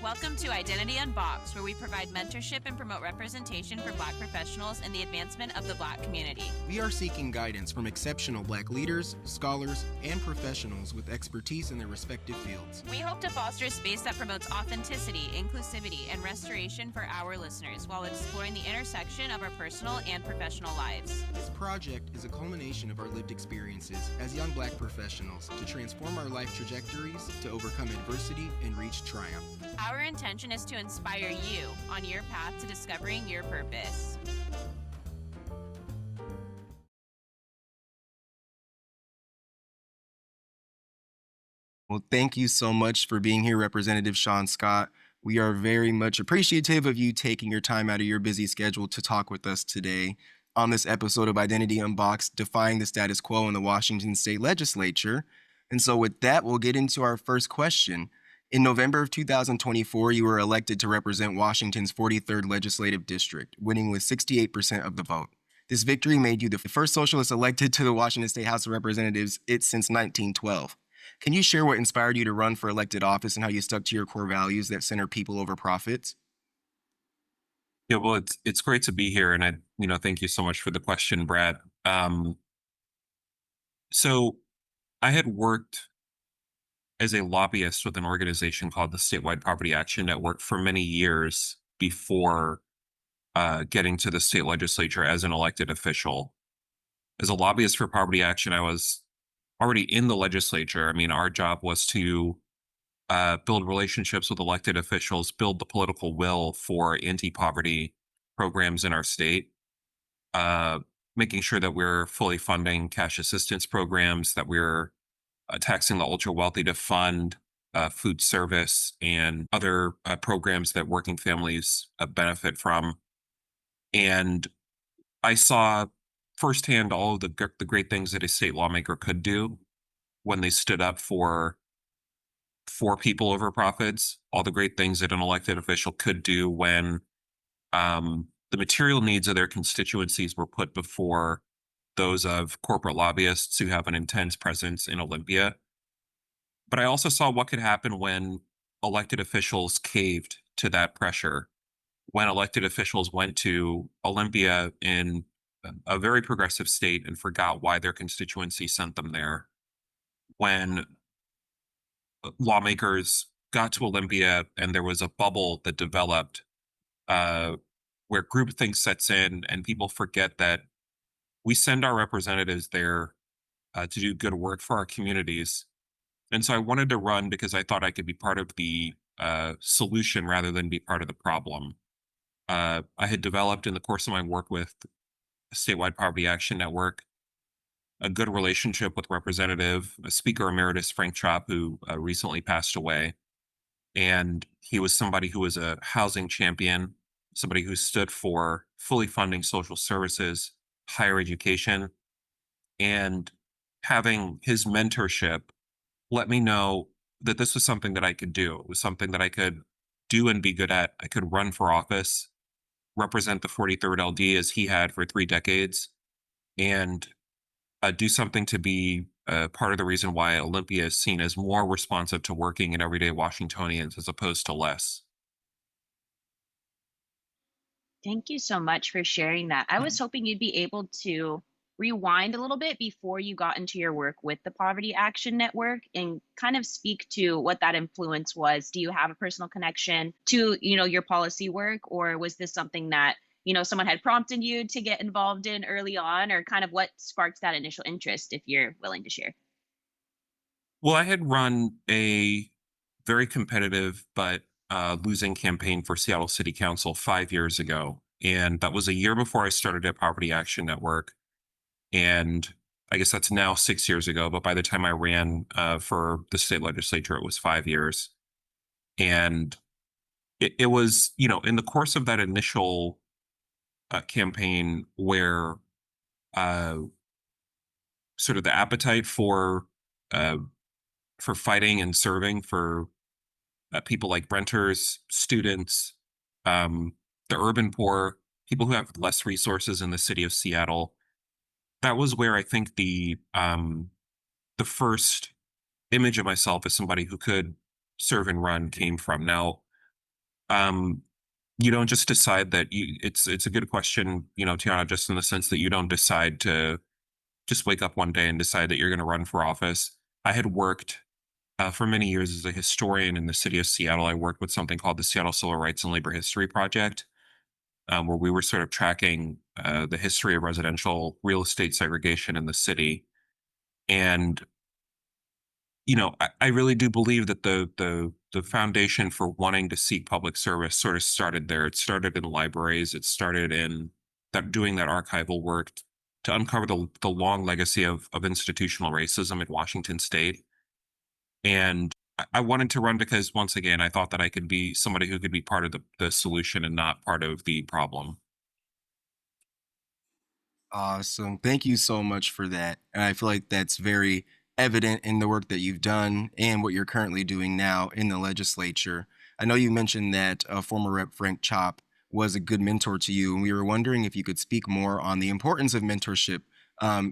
Welcome to Identity Unboxed, where we provide mentorship and promote representation for Black professionals and the advancement of the Black community. We are seeking guidance from exceptional Black leaders, scholars, and professionals with expertise in their respective fields. We hope to foster a space that promotes authenticity, inclusivity, and restoration for our listeners while exploring the intersection of our personal and professional lives. This project is a culmination of our lived experiences as young Black professionals to transform our life trajectories, to overcome adversity, and reach triumph. Our intention is to inspire you on your path to discovering your purpose. Well, thank you so much for being here, Representative Shaun Scott. We are very much appreciative of you taking your time out of your busy schedule to talk with us today on this episode of Identity Unboxed, Defying the Status Quo in the Washington State Legislature. And so with that, we'll get into our first question. In November of 2024, you were elected to represent Washington's 43rd Legislative District, winning with 68% of the vote. This victory made you the first socialist elected to the Washington State House of Representatives since 1912. Can you share what inspired you to run for elected office and how you stuck to your core values that center people over profits? Yeah, well, it's great to be here, and thank you so much for the question, Brad. So I had worked as a lobbyist with an organization called the Statewide Poverty Action Network for many years before getting to the state legislature as an elected official. As a lobbyist for Poverty Action, I was already in the legislature. I mean, our job was to build relationships with elected officials, build the political will for anti-poverty programs in our state, making sure that we're fully funding cash assistance programs, that we're taxing the ultra wealthy to fund food service and other programs that working families benefit from. And I saw firsthand all of the great things that a state lawmaker could do when they stood up for people over profits, all the great things that an elected official could do when the material needs of their constituencies were put before those of corporate lobbyists who have an intense presence in Olympia. But I also saw what could happen when elected officials caved to that pressure, when elected officials went to Olympia in a very progressive state and forgot why their constituency sent them there, when lawmakers got to Olympia and there was a bubble that developed where groupthink sets in and people forget that we send our representatives there to do good work for our communities. And so I wanted to run because I thought I could be part of the solution rather than be part of the problem. I had developed in the course of my work with the Statewide Poverty Action Network a good relationship with Representative Speaker Emeritus Frank Chop, who recently passed away. And he was somebody who was a housing champion, somebody who stood for fully funding social services, higher education, and having his mentorship let me know that this was something that I could do. It was something that I could do and be good at. I could run for office, represent the 43rd LD as he had for 3 decades, and do something to be part of the reason why Olympia is seen as more responsive to working and everyday Washingtonians as opposed to less. Thank you so much for sharing that. I was hoping you'd be able to rewind a little bit before you got into your work with the Poverty Action Network and kind of speak to what that influence was. Do you have a personal connection to, your policy work, or was this something that, someone had prompted you to get involved in early on, or kind of what sparked that initial interest, if you're willing to share? Well, I had run a very competitive but losing campaign for Seattle City Council 5 years ago. And that was a year before I started at Poverty Action Network. And I guess that's now 6 years ago. But by the time I ran for the state legislature, it was 5 years. And it was, in the course of that initial campaign where sort of the appetite for fighting and serving for people like renters, students, the urban poor, people who have less resources in the city of Seattle. That was where I think the first image of myself as somebody who could serve and run came from. Now, Um, you don't just decide that it's a good question, Tiana, just in the sense that you don't decide to just wake up one day and decide that you're going to run for office. I had worked for many years as a historian in the city of Seattle. I worked with something called the Seattle Civil Rights and Labor History Project, where we were sort of tracking the history of residential real estate segregation in the city. And I really do believe that the foundation for wanting to seek public service sort of started there. It started in libraries. It started in that doing that archival work to uncover the long legacy of institutional racism in Washington State. And I wanted to run because once again, I thought that I could be somebody who could be part of the solution and not part of the problem. Awesome. Thank you so much for that. And I feel like that's very evident in the work that you've done and what you're currently doing now in the legislature. I know you mentioned that former Rep. Frank Chop was a good mentor to you, and we were wondering if you could speak more on the importance of mentorship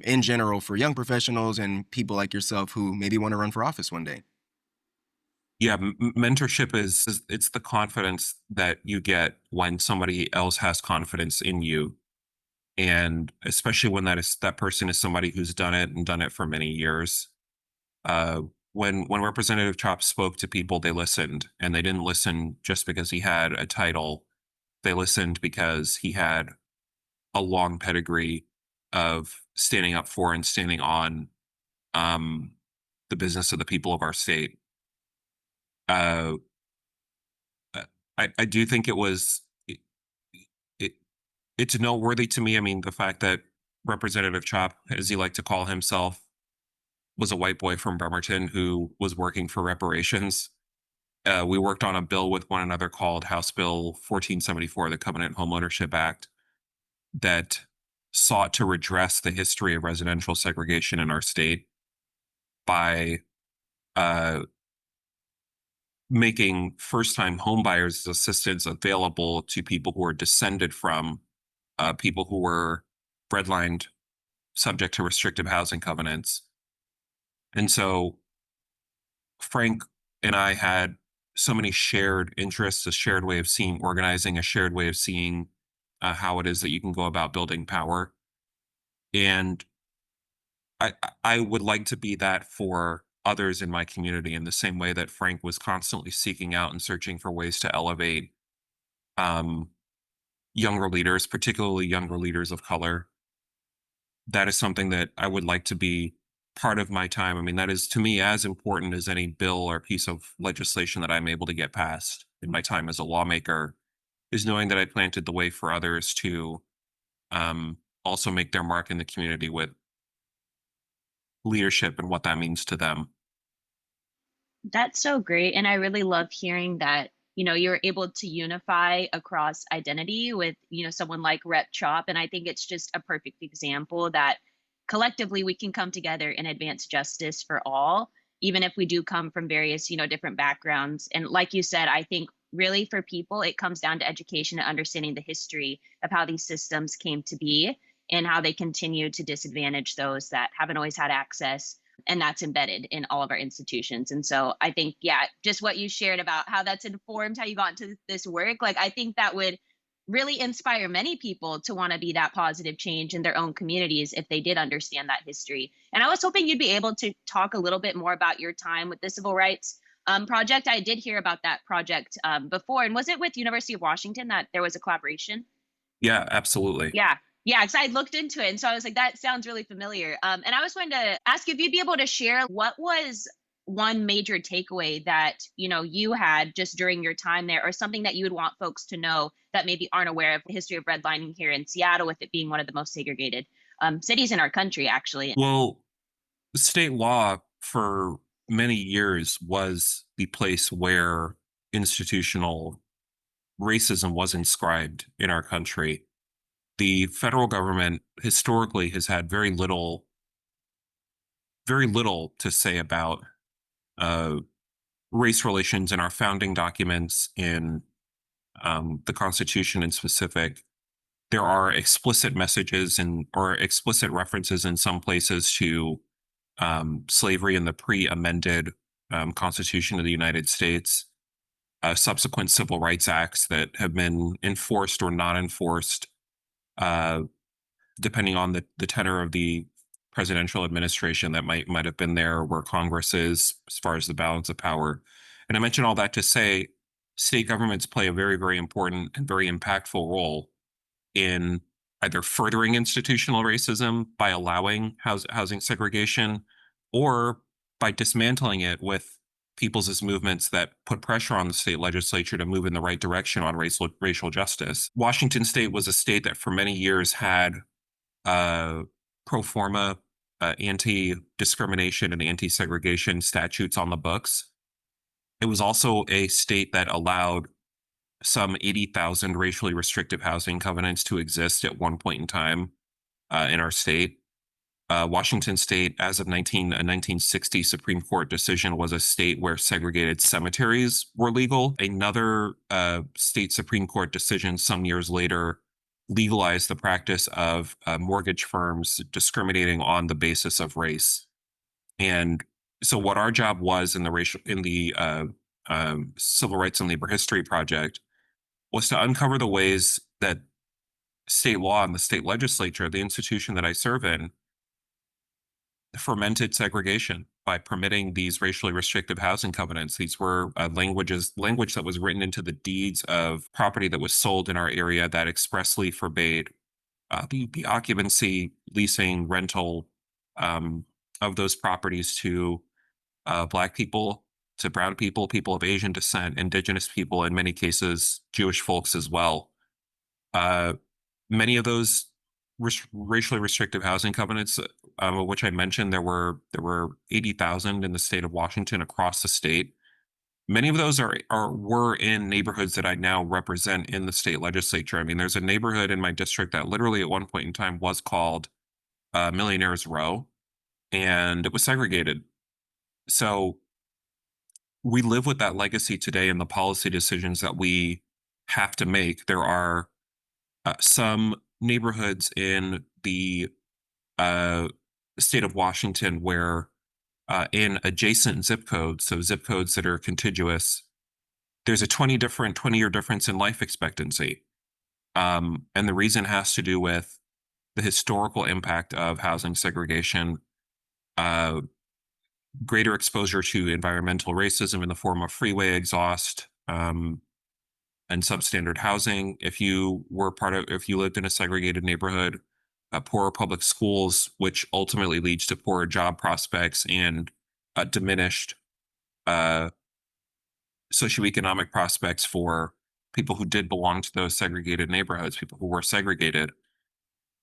in general for young professionals and people like yourself who maybe want to run for office one day. Yeah, mentorship it's the confidence that you get when somebody else has confidence in you, and especially when that person is somebody who's done it and done it for many years. uh, when Representative Chop spoke to people, they listened, and they didn't listen just because he had a title. They listened because he had a long pedigree of standing up for and standing on um, the business of the people of our state. Uh, I do think it it's noteworthy to me. I mean, the fact that Representative Chop, as he liked to call himself, was a white boy from Bremerton who was working for reparations. We worked on a bill with one another called House Bill 1474, the Covenant Homeownership Act, that sought to redress the history of residential segregation in our state by uh, making first-time homebuyers assistance available to people who are descended from people who were redlined, subject to restrictive housing covenants. And so Frank and I had so many shared interests, a shared way of seeing organizing, a shared way of seeing how it is that you can go about building power. And I would like to be that for others in my community in the same way that Frank was constantly seeking out and searching for ways to elevate um, younger leaders, particularly younger leaders of color. That is something that I would like to be part of my time. I mean, that is to me as important as any bill or piece of legislation that I'm able to get passed in my time as a lawmaker, is knowing that I planted the way for others to also make their mark in the community with leadership and what that means to them. That's so great. And I really love hearing that, you're able to unify across identity with, someone like Rep Chop. And I think it's just a perfect example that collectively we can come together and advance justice for all, even if we do come from various, different backgrounds. And like you said, I think really for people, it comes down to education and understanding the history of how these systems came to be and how they continue to disadvantage those that haven't always had access, and that's embedded in all of our institutions. And so I think, yeah, just what you shared about how that's informed how you got into this work, like I think that would really inspire many people to want to be that positive change in their own communities if they did understand that history. And I was hoping you'd be able to talk a little bit more about your time with the Civil Rights Project. I did hear about that project before, and was it with University of Washington that there was a collaboration? Yeah, absolutely. Yeah. Yeah, because I looked into it. And so I was like, that sounds really familiar. And I was going to ask if you'd be able to share what was one major takeaway that, you had just during your time there, or something that you would want folks to know that maybe aren't aware of the history of redlining here in Seattle, with it being one of the most segregated cities in our country, actually. Well, state law for many years was the place where institutional racism was inscribed in our country. The federal government historically has had very little to say about uh, race relations in our founding documents, in the Constitution in specific. There are explicit messages and or explicit references in some places to slavery in the pre-amended Constitution of the United States. subsequent civil rights acts that have been enforced or not enforced, uh, depending on the tenor of the presidential administration that might have been there, where Congress is as far as the balance of power. And I mention all that to say state governments play a very, very important and very impactful role in either furthering institutional racism by allowing housing segregation, or by dismantling it with people's movements that put pressure on the state legislature to move in the right direction on racial justice. Washington State was a state that for many years had pro forma anti-discrimination and anti-segregation statutes on the books. It was also a state that allowed some 80,000 racially restrictive housing covenants to exist at one point in time in our state. Washington State, as of a 1960 Supreme Court decision, was a state where segregated cemeteries were legal. Another state Supreme Court decision some years later legalized the practice of mortgage firms discriminating on the basis of race. And so, what our job was in the Civil Rights and Labor History Project was to uncover the ways that state law and the state legislature, the institution that I serve in, fermented segregation by permitting these racially restrictive housing covenants. These were language that was written into the deeds of property that was sold in our area that expressly forbade the occupancy, leasing, rental of those properties to Black people, to brown people, people of Asian descent, indigenous people, in many cases, Jewish folks as well. Many of those racially restrictive housing covenants, which I mentioned, there were 80,000 in the state of Washington across the state. Many of those were in neighborhoods that I now represent in the state legislature. I mean, there's a neighborhood in my district that literally at one point in time was called Millionaires Row, and it was segregated. So we live with that legacy today in the policy decisions that we have to make. There are some neighborhoods in the state of Washington where in adjacent zip codes, so zip codes that are contiguous, there's a 20-year difference in life expectancy. And the reason has to do with the historical impact of housing segregation, greater exposure to environmental racism in the form of freeway exhaust, and substandard housing. If you lived in a segregated neighborhood, poorer public schools, which ultimately leads to poorer job prospects and diminished socioeconomic prospects for people who did belong to those segregated neighborhoods, people who were segregated.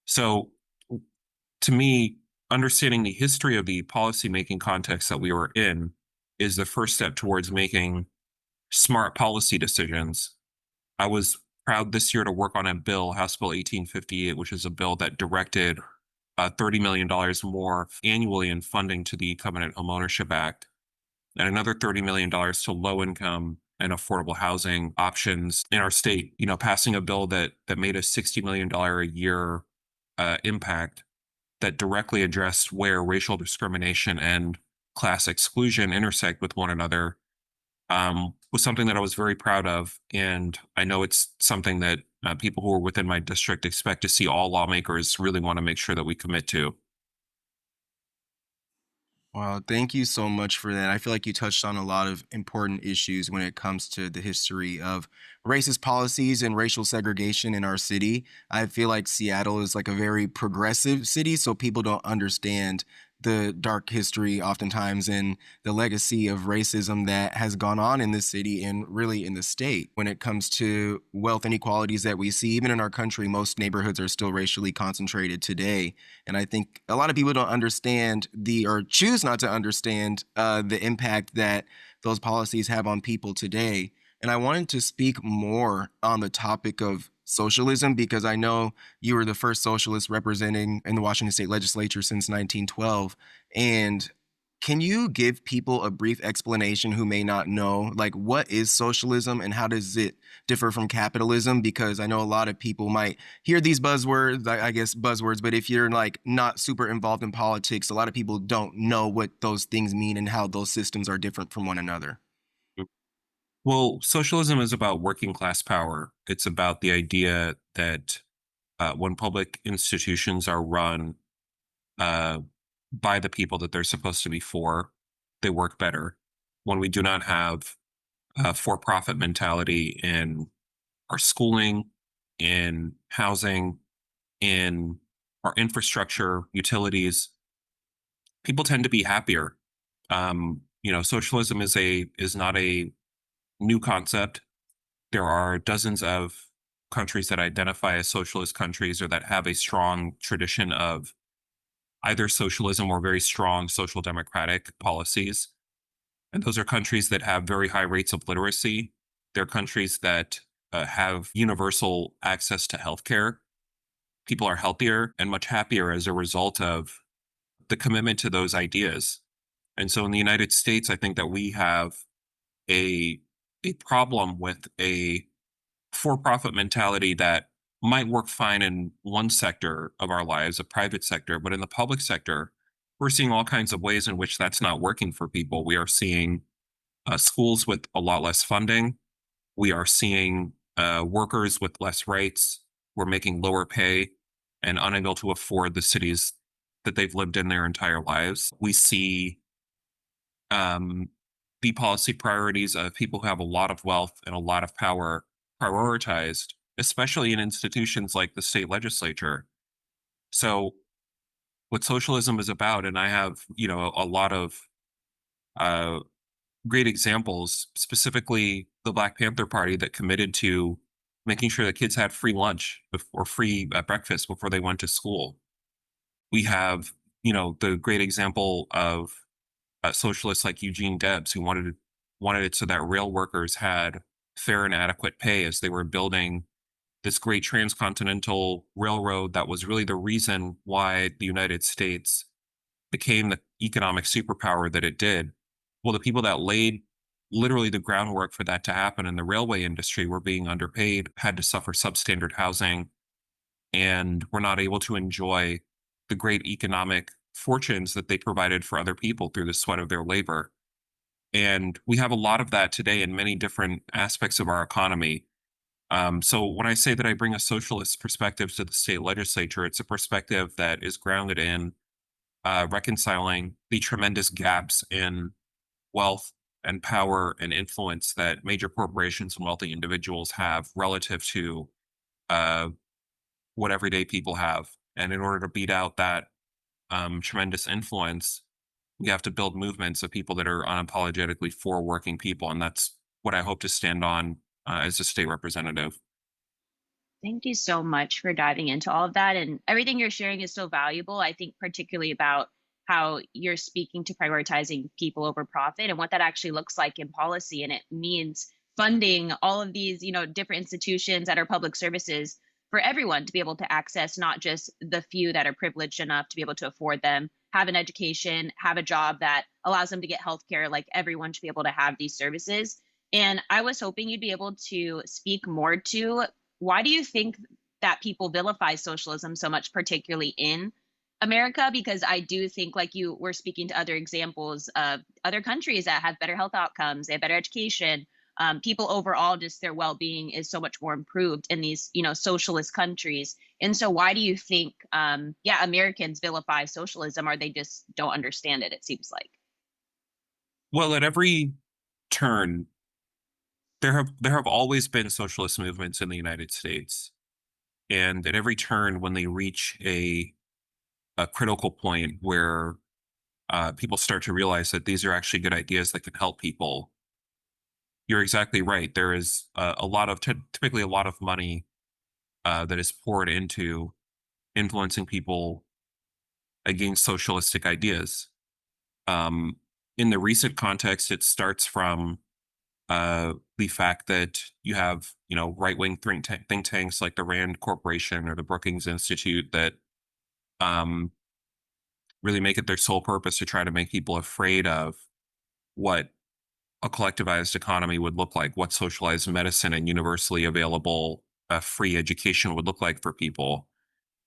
So, to me, understanding the history of the policymaking context that we were in is the first step towards making smart policy decisions. I was proud this year to work on a bill, House Bill 1858, which is a bill that directed $30 million more annually in funding to the Covenant Homeownership Act, and another $30 million to low-income and affordable housing options in our state. You know, passing a bill that made a $60 million a year impact that directly addressed where racial discrimination and class exclusion intersect with one another, was something that I was very proud of. And I know it's something that people who are within my district expect to see all lawmakers really want to make sure that we commit to. Well, thank you so much for that. I feel like you touched on a lot of important issues when it comes to the history of racist policies and racial segregation in our city. I feel like Seattle is like a very progressive city, so people don't understand the dark history oftentimes and the legacy of racism that has gone on in the city and really in the state. When it comes to wealth inequalities that we see, even in our country, most neighborhoods are still racially concentrated today. And I think a lot of people don't understand or choose not to understand the impact that those policies have on people today. And I wanted to speak more on the topic of socialism because I know you were the first socialist representing in the Washington State Legislature since 1912. And can you give people a brief explanation who may not know, like, what is socialism and how does it differ from capitalism? Because I know a lot of people might hear these buzzwords, I guess buzzwords, but if you're like not super involved in politics, a lot of people don't know what those things mean and how those systems are different from one another. Well, socialism is about working class power. It's about the idea that when public institutions are run uh, by the people that they're supposed to be for, they work better. When we do not have a for profit mentality in our schooling, in housing, in our infrastructure, utilities, people tend to be happier. Socialism is not a new concept. There are dozens of countries that identify as socialist countries or that have a strong tradition of either socialism or very strong social democratic policies. And those are countries that have very high rates of literacy. They're countries that have universal access to healthcare. People are healthier and much happier as a result of the commitment to those ideas. And so in the United States, I think that we have a a problem with a for-profit mentality that might work fine in one sector of our lives, a private sector, but in the public sector, we're seeing all kinds of ways in which that's not working for people. We are seeing schools with a lot less funding. We are seeing workers with less rights. We're making lower pay and unable to afford the cities that they've lived in their entire lives. We see um, the policy priorities of people who have a lot of wealth and a lot of power prioritized, especially in institutions like the state legislature. So, what socialism is about, and I have, a lot of uh, great examples, specifically the Black Panther Party that committed to making sure that kids had free lunch or free breakfast before they went to school. We have, the great example of socialists like Eugene Debs, who wanted it so that rail workers had fair and adequate pay as they were building this great transcontinental railroad that was really the reason why the United States became the economic superpower that it did. Well, the people that laid literally the groundwork for that to happen in the railway industry were being underpaid, had to suffer substandard housing, and were not able to enjoy the great economic fortunes that they provided for other people through the sweat of their labor. And we have a lot of that today in many different aspects of our economy. So when I say that I bring a socialist perspective to the state legislature, it's a perspective that is grounded in reconciling the tremendous gaps in wealth and power and influence that major corporations and wealthy individuals have relative to uh, what everyday people have. And in order to beat out that tremendous influence, we have to build movements of people that are unapologetically for working people. And that's what I hope to stand on as a state representative. Thank you so much for diving into all of that. And everything you're sharing is so valuable. I think, particularly about how you're speaking to prioritizing people over profit and what that actually looks like in policy. And it means funding all of these, different institutions that are public services for everyone to be able to access, not just the few that are privileged enough to be able to afford them, have an education, have a job that allows them to get healthcare. Like, everyone should be able to have these services. And I was hoping you'd be able to speak more to, why do you think that people vilify socialism so much, particularly in America? Because I do think, like you were speaking to other examples of other countries that have better health outcomes, they have better education. People overall, just their well-being is so much more improved in these, socialist countries. And so, why do you think, Americans vilify socialism, or they just don't understand it? It seems like. Well, at every turn, there have always been socialist movements in the United States, and at every turn, when they reach a critical point where people start to realize that these are actually good ideas that can help people, you're exactly right. There is a lot of typically a lot of money that is poured into influencing people against socialistic ideas. Um, in the recent context, it starts from the fact that you have, right wing think tanks like the Rand Corporation or the Brookings Institute that um, really make it their sole purpose to try to make people afraid of what a collectivized economy would look like, what socialized medicine and universally available free education would look like for people.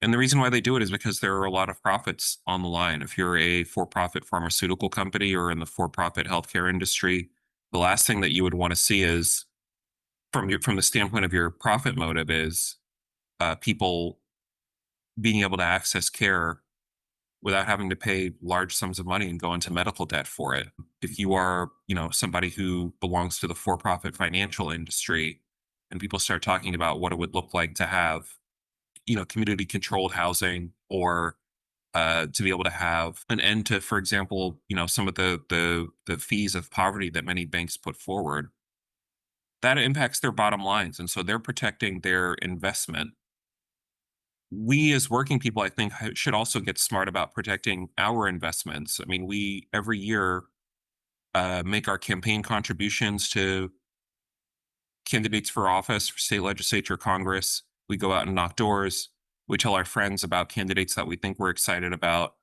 And the reason why they do it is because there are a lot of profits on the line. If you're a for profit pharmaceutical company or in the for profit healthcare industry, The last thing that you would want to see is, from the standpoint of your profit motive, is people being able to access care without having to pay large sums of money and go into medical debt for it. If you are, somebody who belongs to the for-profit financial industry, and people start talking about what it would look like to have, community controlled housing, or to be able to have an end to, for example, some of the fees of poverty that many banks put forward, that impacts their bottom lines, and so they're protecting their investment. We as working people, I think, should also get smart about protecting our investments. I mean, we every year make our campaign contributions to candidates for office, for state legislature, Congress. We go out and knock doors. We tell our friends about candidates that we think we're excited about.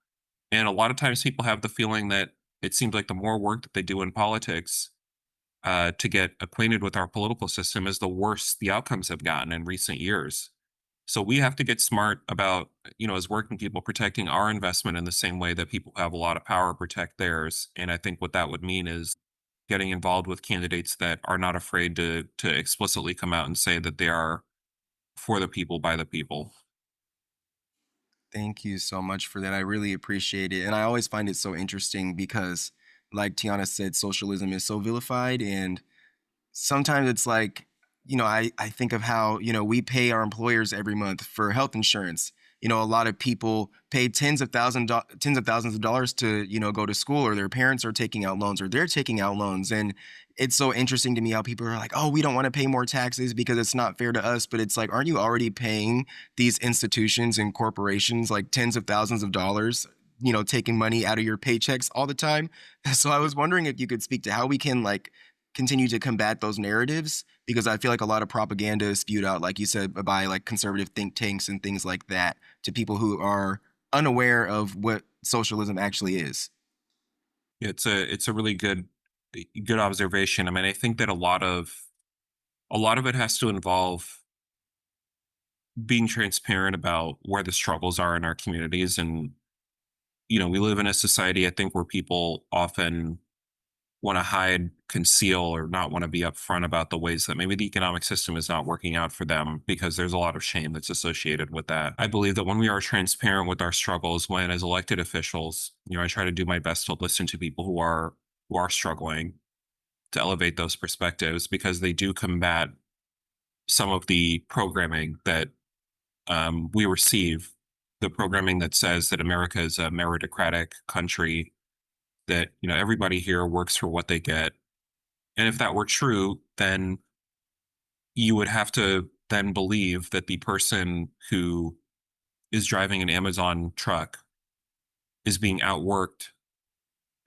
And a lot of times people have the feeling that it seems like the more work that they do in politics to get acquainted with our political system is the worse the outcomes have gotten in recent years. So we have to get smart about, as working people, protecting our investment in the same way that people who have a lot of power protect theirs. And I think what that would mean is getting involved with candidates that are not afraid to explicitly come out and say that they are for the people, by the people. Thank you so much for that. I really appreciate it. And I always find it so interesting because, like Tiana said, socialism is so vilified. And sometimes it's like, I think of how, we pay our employers every month for health insurance. A lot of people pay tens of thousands of dollars to, go to school, or their parents are taking out loans, or they're taking out loans. And it's so interesting to me how people are like, oh, we don't want to pay more taxes because it's not fair to us. But it's like, aren't you already paying these institutions and corporations like tens of thousands of dollars, taking money out of your paychecks all the time? So I was wondering if you could speak to how we can continue to combat those narratives, because I feel like a lot of propaganda is spewed out, like you said, by like conservative think tanks and things like that, to people who are unaware of what socialism actually is. It's a really good observation. I mean, I think that a lot of it has to involve being transparent about where the struggles are in our communities. And we live in a society, I think, where people often want to hide, conceal, or not want to be upfront about the ways that maybe the economic system is not working out for them, because there's a lot of shame that's associated with that. I believe that when we are transparent with our struggles, when as elected officials, I try to do my best to listen to people who are struggling, to elevate those perspectives, because they do combat some of the programming that we receive, the programming that says that America is a meritocratic country, that everybody here works for what they get. And if that were true, then you would have to then believe that the person who is driving an Amazon truck is being outworked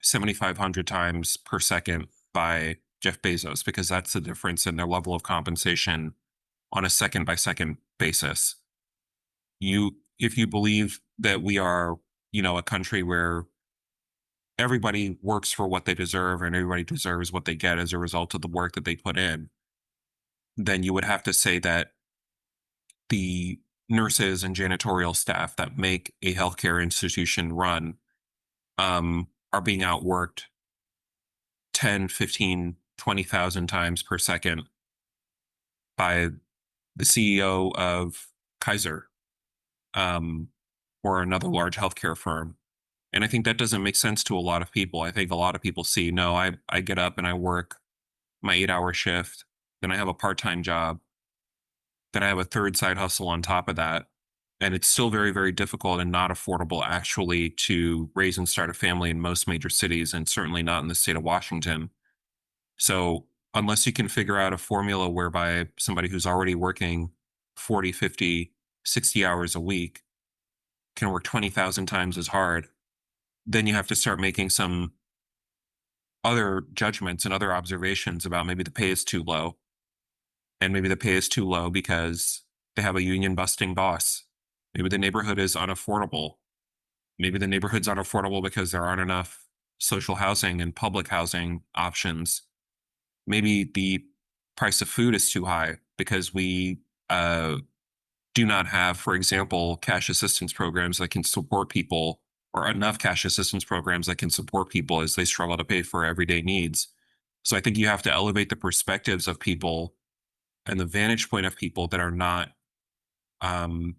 7,500 times per second by Jeff Bezos, because that's the difference in their level of compensation on a second by second basis. If you believe that we are, a country where everybody works for what they deserve and everybody deserves what they get as a result of the work that they put in, then you would have to say that the nurses and janitorial staff that make a healthcare institution run are being outworked 10, 15, 20,000 times per second by the CEO of Kaiser, or another large healthcare firm. And I think that doesn't make sense to a lot of people. I think a lot of people see, no, I get up and I work my 8-hour shift, then I have a part-time job, then I have a third side hustle on top of that. And it's still very, very difficult and not affordable actually to raise and start a family in most major cities, and certainly not in the state of Washington. So unless you can figure out a formula whereby somebody who's already working 40, 50, 60 hours a week can work 20,000 times as hard, then you have to start making some other judgments and other observations about maybe the pay is too low. And maybe the pay is too low because they have a union busting boss. Maybe the neighborhood is unaffordable. Maybe the neighborhood's unaffordable because there aren't enough social housing and public housing options. Maybe the price of food is too high because we do not have, for example, cash assistance programs that can support people, or enough cash assistance programs that can support people as they struggle to pay for everyday needs. So I think you have to elevate the perspectives of people and the vantage point of people that are not um,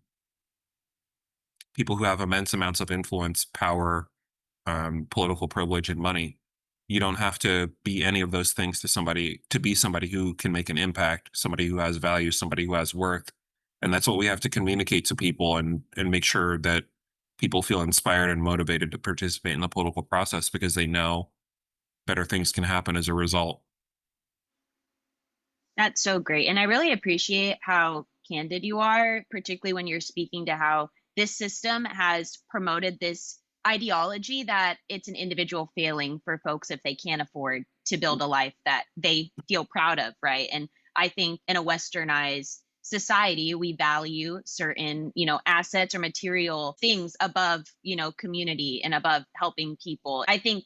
people who have immense amounts of influence, power, political privilege, and money. You don't have to be any of those things to be somebody who can make an impact, somebody who has value, somebody who has worth. And that's what we have to communicate to people, and make sure that people feel inspired and motivated to participate in the political process because they know better things can happen as a result. That's so great. And I really appreciate how candid you are, particularly when you're speaking to how this system has promoted this ideology that it's an individual failing for folks if they can't afford to build a life that they feel proud of, right? And I think in a westernized society, we value certain, assets or material things above, community and above helping people. I think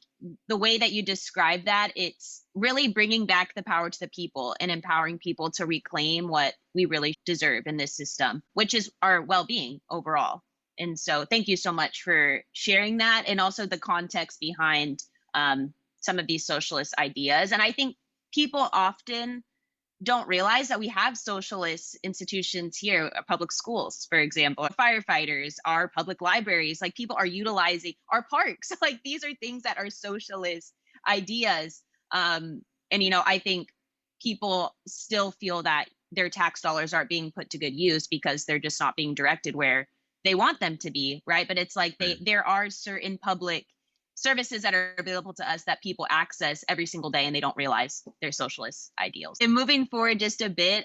the way that you describe that, it's really bringing back the power to the people and empowering people to reclaim what we really deserve in this system, which is our well-being overall. And so thank you so much for sharing that, and also the context behind some of these socialist ideas. And I think people often don't realize that we have socialist institutions here, public schools, for example, firefighters, our public libraries, like people are utilizing our parks. Like these are things that are socialist ideas. And, I think people still feel that their tax dollars aren't being put to good use because they're just not being directed where they want them to be, right? But it's like there are certain public services that are available to us that people access every single day and they don't realize they're socialist ideals. And moving forward just a bit,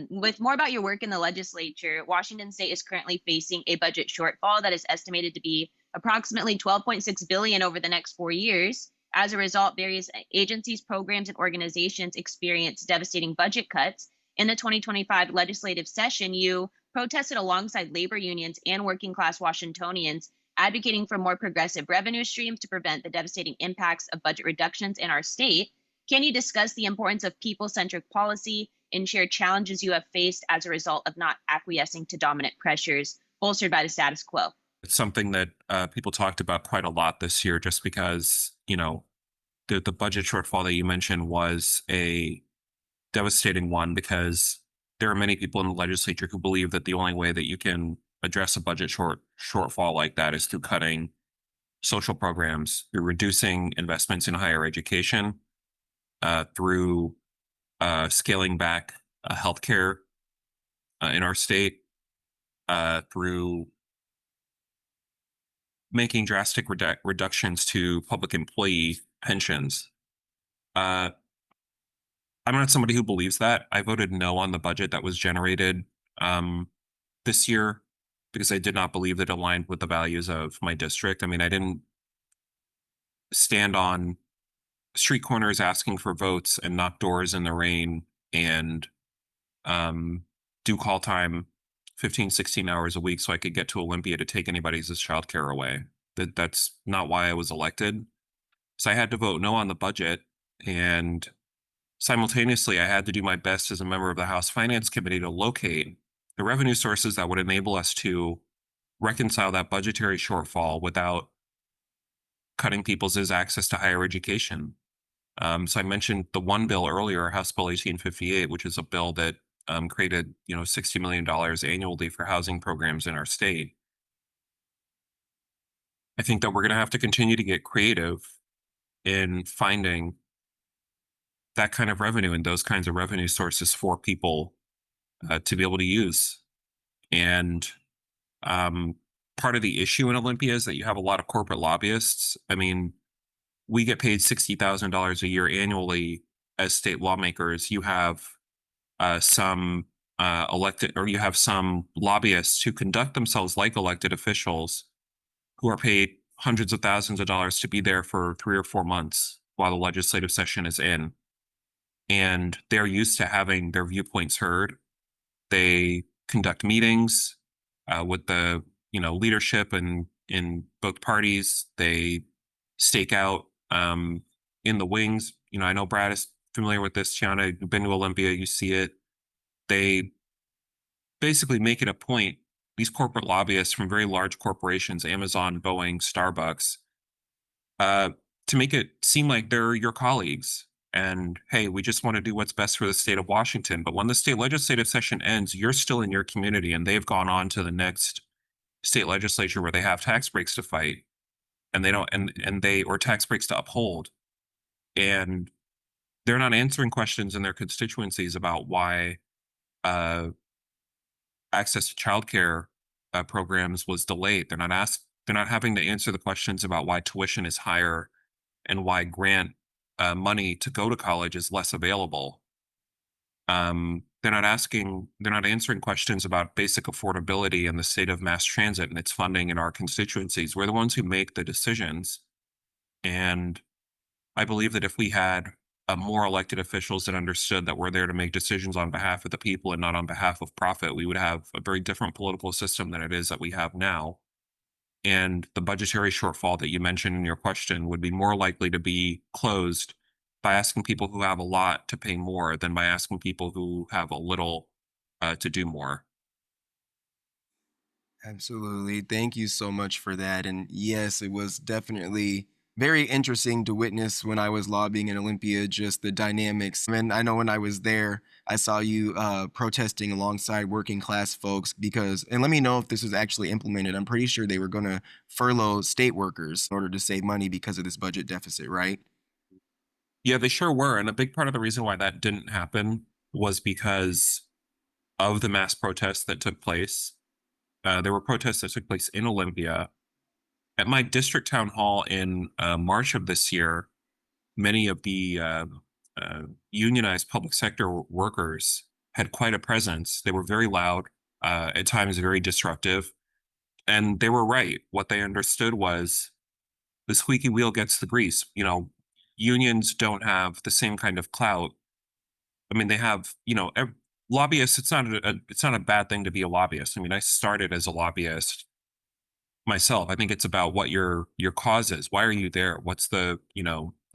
with more about your work in the legislature, Washington State is currently facing a budget shortfall that is estimated to be approximately $12.6 billion over the next 4 years. As a result, various agencies, programs, and organizations experience devastating budget cuts. In the 2025 legislative session, you protested alongside labor unions and working class Washingtonians, advocating for more progressive revenue streams to prevent the devastating impacts of budget reductions in our state. Can you discuss the importance of people-centric policy and share challenges you have faced as a result of not acquiescing to dominant pressures bolstered by the status quo? It's something that people talked about quite a lot this year, just because, the budget shortfall that you mentioned was a devastating one, because there are many people in the legislature who believe that the only way that you can address a budget shortfall like that is through cutting social programs, through reducing investments in higher education, through scaling back healthcare in our state, through making drastic reductions to public employee pensions. I'm not somebody who believes that. I voted no on the budget that was generated this year because I did not believe that it aligned with the values of my district. I mean, I didn't stand on street corners asking for votes and knock doors in the rain and do call time 15, 16 hours a week so I could get to Olympia to take anybody's childcare away. That's not why I was elected. So I had to vote no on the budget. And simultaneously, I had to do my best as a member of the House Finance Committee to locate the revenue sources that would enable us to reconcile that budgetary shortfall without cutting people's access to higher education. So I mentioned the one bill earlier, House Bill 1858, which is a bill that created, $60 million annually for housing programs in our state. I think that we're going to have to continue to get creative in finding that kind of revenue and those kinds of revenue sources for people to be able to use. And part of the issue in Olympia is that you have a lot of corporate lobbyists. I mean, we get paid $60,000 a year annually as state lawmakers. You have some elected, or you have some lobbyists who conduct themselves like elected officials who are paid hundreds of thousands of dollars to be there for 3 or 4 months while the legislative session is in. And they're used to having their viewpoints heard. They conduct meetings with the leadership and in both parties. They stake out in the wings. I know Brad is familiar with this. Tiana, you've been to Olympia, you see it. They basically make it a point, these corporate lobbyists from very large corporations, Amazon, Boeing, Starbucks, to make it seem like they're your colleagues and hey, we just want to do what's best for the state of Washington. But when the state legislative session ends, you're still in your community and they've gone on to the next state legislature where they have tax breaks to fight and they don't and they or tax breaks to uphold. And they're not answering questions in their constituencies about why uh, access to childcare programs was delayed. They're not having to answer the questions about why tuition is higher and why grant money to go to college is less available. They're not answering questions about basic affordability and the state of mass transit and its funding in our constituencies. We're the ones who make the decisions. And I believe that if we had more elected officials that understood that we're there to make decisions on behalf of the people and not on behalf of profit, we would have a very different political system than it is that we have now. And the budgetary shortfall that you mentioned in your question would be more likely to be closed by asking people who have a lot to pay more than by asking people who have a little to do more. Absolutely. Thank you so much for that. And yes, it was definitely very interesting to witness when I was lobbying in Olympia, just the dynamics. And I know when I was there, I saw you protesting alongside working class folks because, and let me know if this was actually implemented. I'm pretty sure they were going to furlough state workers in order to save money because of this budget deficit, right? Yeah, they sure were. And a big part of the reason why that didn't happen was because of the mass protests that took place. There were protests that took place in Olympia. At my district town hall in March of this year, many of the unionized public sector workers had quite a presence. They were very loud, at times very disruptive, and they were right. What they understood was the squeaky wheel gets the grease. You know, unions don't have the same kind of clout. I mean, they have, lobbyists. It's not a bad thing to be a lobbyist. I mean, I started as a lobbyist myself. I think it's about what your cause is. Why are you there? What's the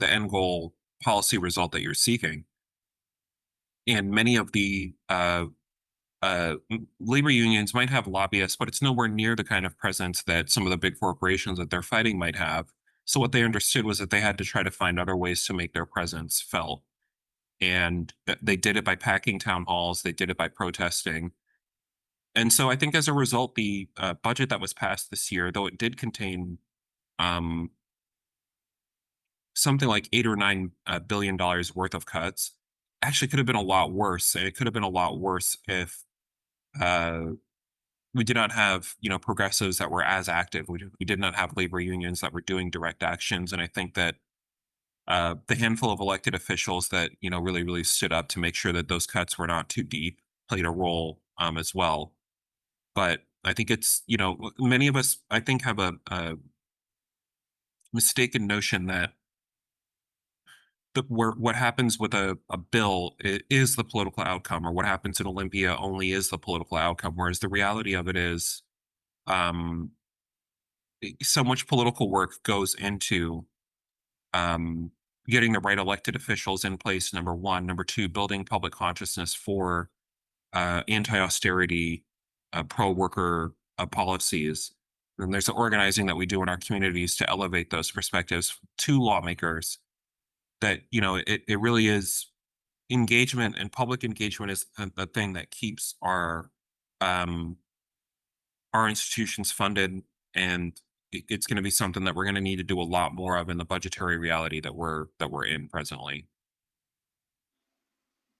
end goal policy result that you're seeking? And many of the labor unions might have lobbyists, but it's nowhere near the kind of presence that some of the big corporations that they're fighting might have. So what they understood was that they had to try to find other ways to make their presence felt. And they did it by packing town halls. They did it by protesting. And so I think as a result, the budget that was passed this year, though it did contain um, something like $8 or $9 billion worth of cuts, actually could have been a lot worse. And it could have been a lot worse if uh, we did not have progressives that were as active. We did not have labor unions that were doing direct actions. And I think that the handful of elected officials that really stood up to make sure that those cuts were not too deep played a role as well. But I think it's many of us I think have a mistaken notion that what happens with a bill is the political outcome, or what happens in Olympia only is the political outcome. Whereas the reality of it is, um, so much political work goes into um, getting the right elected officials in place. Number one, number two, building public consciousness for anti-austerity, pro-worker policies. And there's the organizing that we do in our communities to elevate those perspectives to lawmakers. That it really is engagement, and public engagement is the thing that keeps um, our institutions funded, and it's going to be something that we're going to need to do a lot more of in the budgetary reality that we're in presently.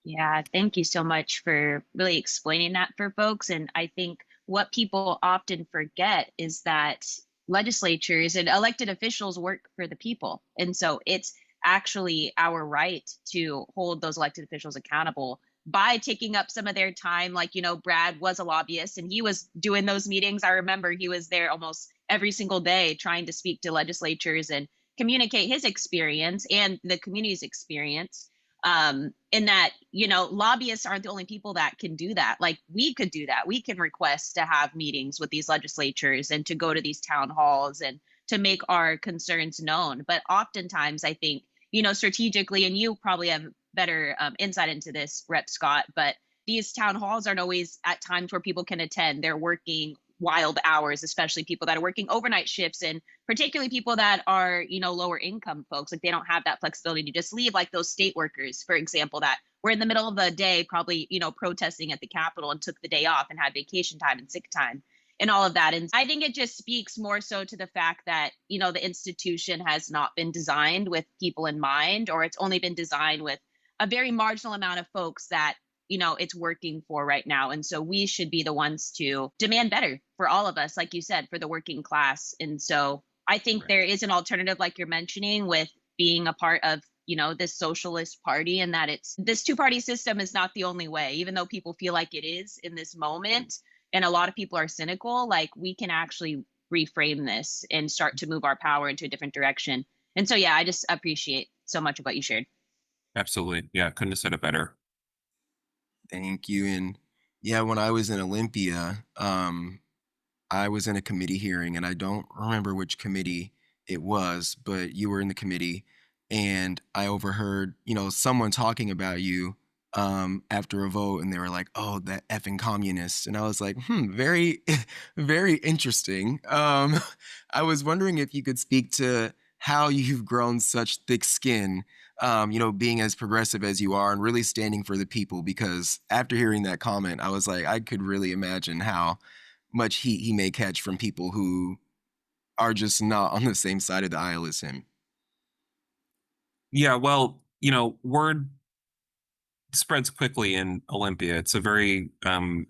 Yeah, thank you so much for really explaining that for folks. And I think what people often forget is that legislatures and elected officials work for the people. And so it's actually our right to hold those elected officials accountable by taking up some of their time. Like, Brad was a lobbyist and he was doing those meetings. I remember he was there almost every single day trying to speak to legislatures and communicate his experience and the community's experience, in that lobbyists aren't the only people that can do that. Like, we could do that. We can request to have meetings with these legislatures and to go to these town halls and to make our concerns known. But oftentimes I think, strategically, and you probably have better insight into this, Rep Scott, but these town halls aren't always at times where people can attend. They're working wild hours, especially people that are working overnight shifts, and particularly people that are, lower income folks. Like, they don't have that flexibility to just leave, like those state workers, for example, that were in the middle of the day, probably, protesting at the Capitol, and took the day off and had vacation time and sick time and all of that. And I think it just speaks more so to the fact that, the institution has not been designed with people in mind, or it's only been designed with a very marginal amount of folks that, it's working for right now. And so we should be the ones to demand better for all of us, like you said, for the working class. And so I think Right. there is an alternative, like you're mentioning, with being a part of, this socialist party, and that it's this two-party system is not the only way, even though people feel like it is in this moment. And a lot of people are cynical. Like, we can actually reframe this and start to move our power into a different direction. And so, yeah, I just appreciate so much of what you shared. Absolutely. Yeah, couldn't have said it better. Thank you. And yeah, when I was in Olympia, I was in a committee hearing, and I don't remember which committee it was, but you were in the committee, and I overheard, someone talking about you after a vote, and they were like, "Oh, that effing communist," and I was like, very, very interesting. I was wondering if you could speak to how you've grown such thick skin, being as progressive as you are and really standing for the people. Because after hearing that comment, I was like, I could really imagine how much heat he may catch from people who are just not on the same side of the aisle as him. Yeah, well, word spreads quickly in Olympia. It's a very,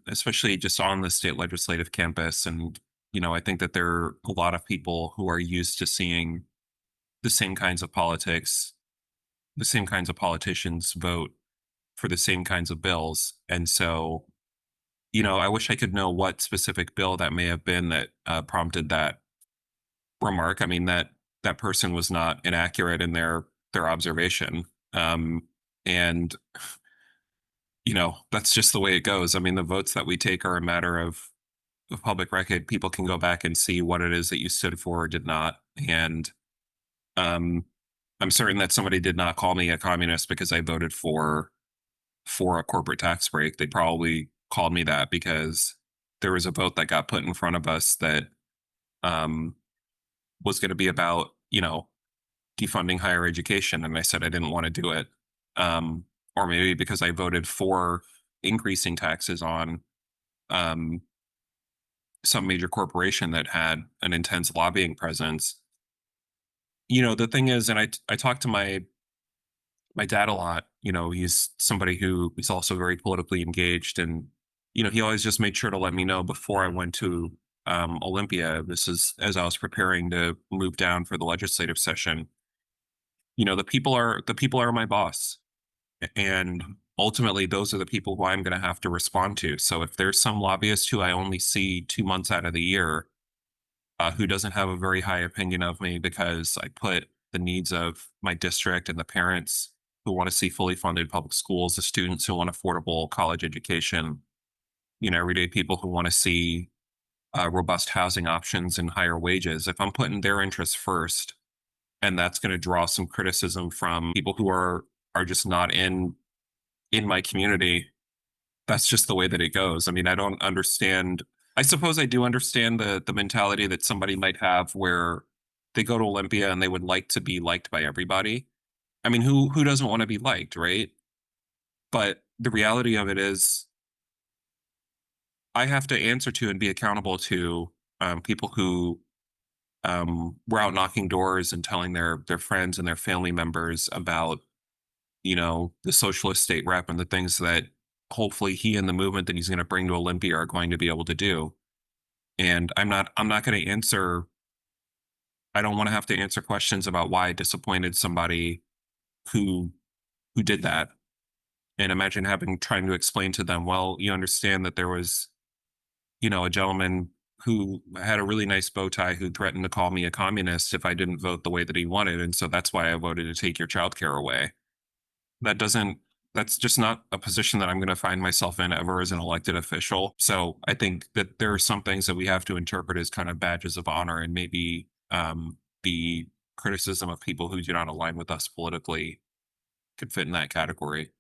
especially just on the state legislative campus. And, I think that there are a lot of people who are used to seeing the same kinds of politics, the same kinds of politicians vote for the same kinds of bills. And so, I wish I could know what specific bill that may have been that prompted that remark. I mean, that person was not inaccurate in their observation. And that's just the way it goes. I mean, the votes that we take are a matter of public record. People can go back and see what it is that you stood for or did not. And um, I'm certain that somebody did not call me a communist because I voted for a corporate tax break. They probably called me that because there was a vote that got put in front of us that um, was going to be about, defunding higher education, and I said I didn't want to do it. Or maybe because I voted for increasing taxes on um, some major corporation that had an intense lobbying presence. The thing is, and I talked to my dad a lot. He's somebody who is also very politically engaged, and he always just made sure to let me know before I went to Olympia. This is as I was preparing to move down for the legislative session. The people are my boss, and ultimately those are the people who I'm going to have to respond to. So if there's some lobbyist who I only see 2 months out of the year, who doesn't have a very high opinion of me because I put the needs of my district and the parents who want to see fully funded public schools, the students who want affordable college education, everyday people who want to see robust housing options and higher wages. If I'm putting their interests first, and that's going to draw some criticism from people who are just not in my community, that's just the way that it goes. I mean, I don't understand. I suppose I do understand the mentality that somebody might have where they go to Olympia and they would like to be liked by everybody. I mean, who doesn't want to be liked, right? But the reality of it is, I have to answer to and be accountable to people who were out knocking doors and telling their friends and their family members about the socialist state rep and the things that hopefully he and the movement that he's going to bring to Olympia are going to be able to do. And I'm not going to answer. I don't want to have to answer questions about why I disappointed somebody who who did that. And imagine having trying to explain to them, well, you understand that there was, a gentleman who had a really nice bow tie who threatened to call me a communist if I didn't vote the way that he wanted. And so that's why I voted to take your childcare away. That doesn't that's just not a position that I'm going to find myself in ever as an elected official. So I think that there are some things that we have to interpret as kind of badges of honor, and maybe the criticism of people who do not align with us politically could fit in that category.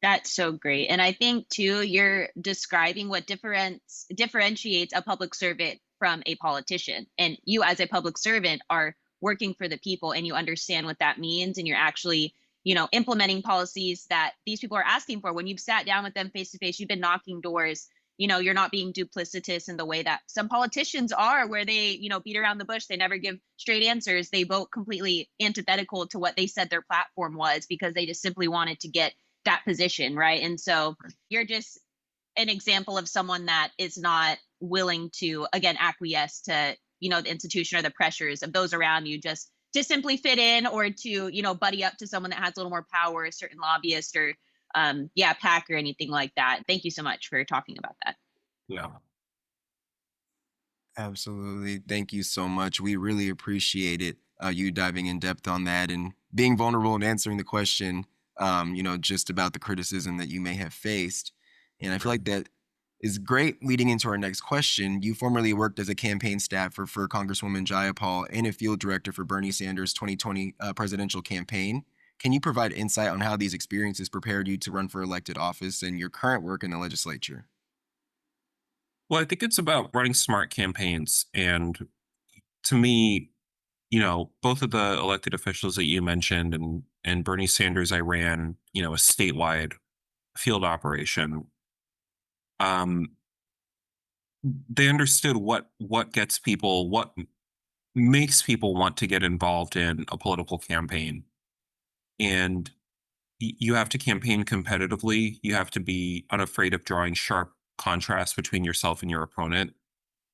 That's so great. And I think too, you're describing what differentiates a public servant from a politician. And you as a public servant are working for the people and you understand what that means and you're actually, implementing policies that these people are asking for. When you've sat down with them face to face, you've been knocking doors, you're not being duplicitous in the way that some politicians are, where they, beat around the bush. They never give straight answers. They vote completely antithetical to what they said their platform was because they just simply wanted to get that position, right? And so you're just an example of someone that is not willing to, again, acquiesce to, the institution or the pressures of those around you, just to simply fit in or to, buddy up to someone that has a little more power, a certain lobbyist or PAC or anything like that. Thank you so much for talking about that. Yeah. Absolutely. Thank you so much. We really appreciate it. You diving in depth on that and being vulnerable and answering the question, just about the criticism that you may have faced. And I feel like that is great leading into our next question. You formerly worked as a campaign staffer for Congresswoman Jayapal and a field director for Bernie Sanders' 2020 presidential campaign. Can you provide insight on how these experiences prepared you to run for elected office and your current work in the legislature? Well, I think it's about running smart campaigns. And to me, both of the elected officials that you mentioned and Bernie Sanders, I ran, a statewide field operation. They understood what gets people, what makes people want to get involved in a political campaign. And you have to campaign competitively. You have to be unafraid of drawing sharp contrasts between yourself and your opponent.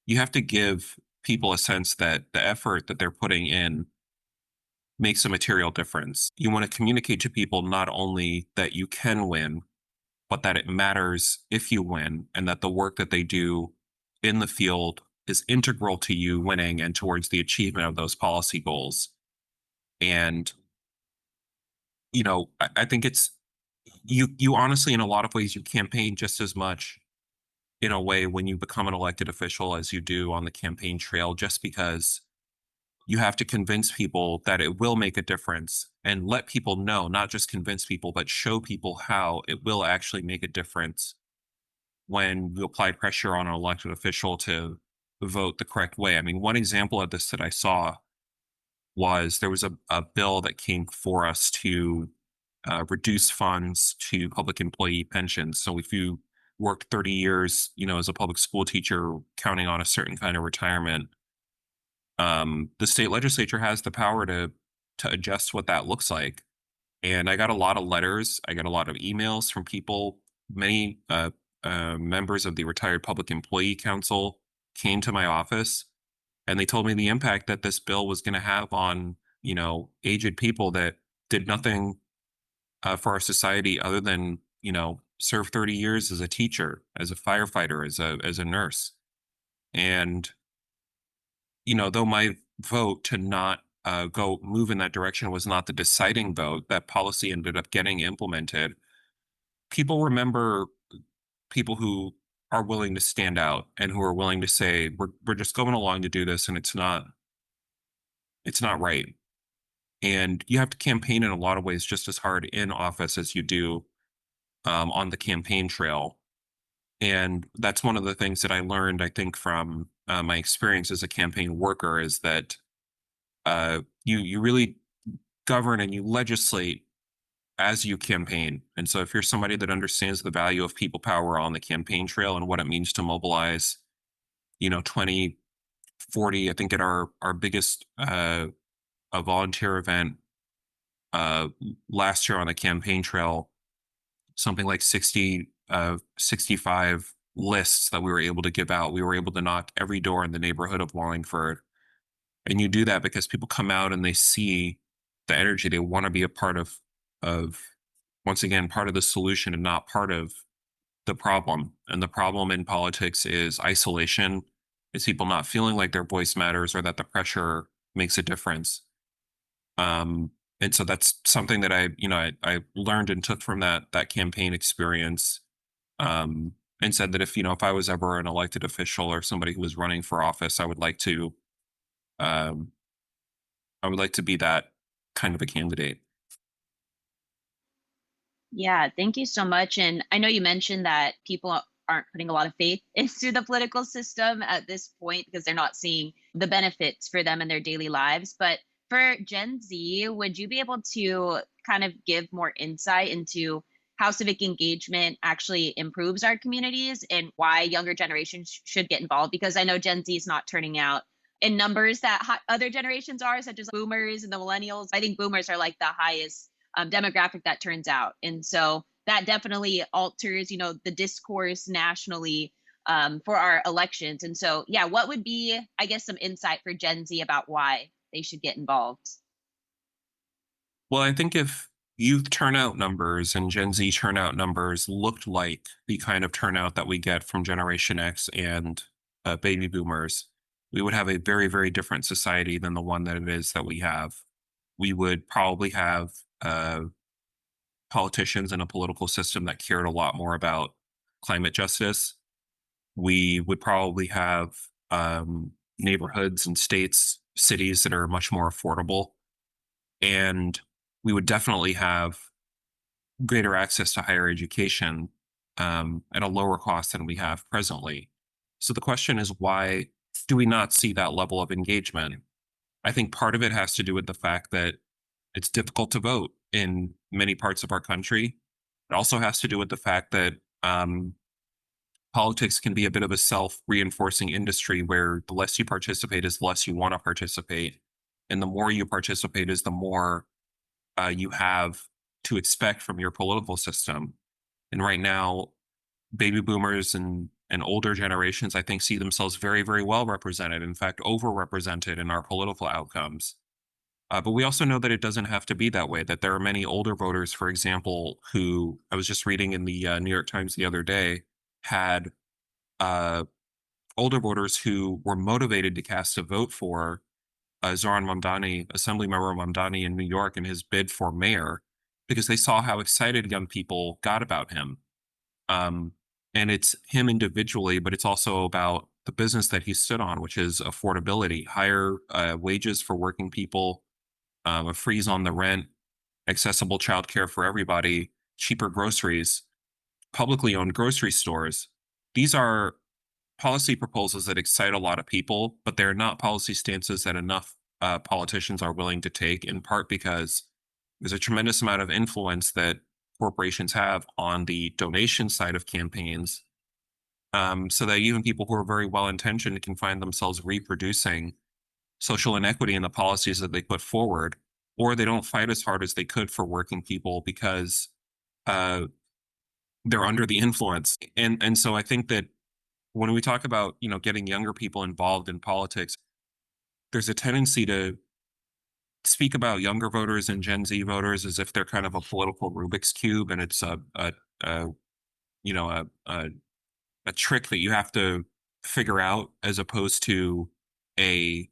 You have to give people a sense that the effort that they're putting in makes a material difference. You want to communicate to people not only that you can win, but that it matters if you win, and that the work that they do in the field is integral to you winning and towards the achievement of those policy goals. And, I think it's you honestly, in a lot of ways, you campaign just as much in a way when you become an elected official as you do on the campaign trail, just because you have to convince people that it will make a difference and let people know, not just convince people, but show people how it will actually make a difference when you apply pressure on an elected official to vote the correct way. I mean, one example of this that I saw was there was a bill that came for us to reduce funds to public employee pensions. So if you worked 30 years, as a public school teacher, counting on a certain kind of retirement, the state legislature has the power to adjust what that looks like. And I got a lot of letters. I got a lot of emails from people. Many members of the Retired Public Employee Council came to my office, and they told me the impact that this bill was going to have on, aged people that did nothing for our society other than, serve 30 years as a teacher, as a firefighter, as a nurse. And though my vote to not go move in that direction was not the deciding vote, that policy ended up getting implemented. People remember people who are willing to stand out and who are willing to say, we're just going along to do this, and it's not right. And you have to campaign in a lot of ways just as hard in office as you do on the campaign trail. And that's one of the things that I learned, I think, from my experience as a campaign worker, is that you really govern and you legislate as you campaign. And so if you're somebody that understands the value of people power on the campaign trail and what it means to mobilize, 20, 40, I think at our biggest a volunteer event last year on the campaign trail, something like 65 lists that we were able to give out. We were able to knock every door in the neighborhood of Wallingford. And you do that because people come out and they see the energy. They want to be a part of once again, part of the solution and not part of the problem. And the problem in politics is isolation. It's people not feeling like their voice matters or that the pressure makes a difference. And so that's something that I learned and took from that campaign experience, and said that if I was ever an elected official or somebody who was running for office, um, I would like to be that kind of a candidate. Yeah, thank you so much. And I know you mentioned that people aren't putting a lot of faith into the political system at this point because they're not seeing the benefits for them in their daily lives. But for Gen Z, would you be able to kind of give more insight into how civic engagement actually improves our communities and why younger generations should get involved? Because I know Gen Z is not turning out in numbers that other generations are, such as boomers and the millennials. I think boomers are like the highest demographic that turns out. And so that definitely alters, the discourse nationally for our elections. And so, yeah, what would be, I guess, some insight for Gen Z about why they should get involved? Well, I think if youth turnout numbers and Gen Z turnout numbers looked like the kind of turnout that we get from Generation X and baby boomers, we would have a very, very different society than the one that it is that we have. We would probably have politicians and a political system that cared a lot more about climate justice. We would probably have neighborhoods and states, cities that are much more affordable. And we would definitely have greater access to higher education at a lower cost than we have presently. So the question is, why do we not see that level of engagement? I think part of it has to do with the fact that it's difficult to vote in many parts of our country. It also has to do with the fact that politics can be a bit of a self reinforcing industry where the less you participate is the less you want to participate. And the more you participate is the more you have to expect from your political system. And right now, baby boomers and older generations, I think, see themselves very, very well represented. In fact, overrepresented in our political outcomes. But we also know that it doesn't have to be that way, that there are many older voters, for example, who I was just reading in the New York Times the other day, had uh, older voters who were motivated to cast a vote for Zoran Mamdani, Assemblymember Mamdani in New York, in his bid for mayor, because they saw how excited young people got about him. Um, and it's him individually, but it's also about the business that he stood on, which is affordability, higher wages for working people, a freeze on the rent, accessible childcare for everybody, cheaper groceries, publicly owned grocery stores. These are policy proposals that excite a lot of people, but they're not policy stances that enough politicians are willing to take, in part because there's a tremendous amount of influence that corporations have on the donation side of campaigns, so that even people who are very well intentioned can find themselves reproducing social inequity in the policies that they put forward, or they don't fight as hard as they could for working people because uh, they're under the influence. And so I think that when we talk about getting younger people involved in politics, there's a tendency to speak about younger voters and Gen Z voters as if they're kind of a political Rubik's cube, and it's a you know a trick that you have to figure out, as opposed to a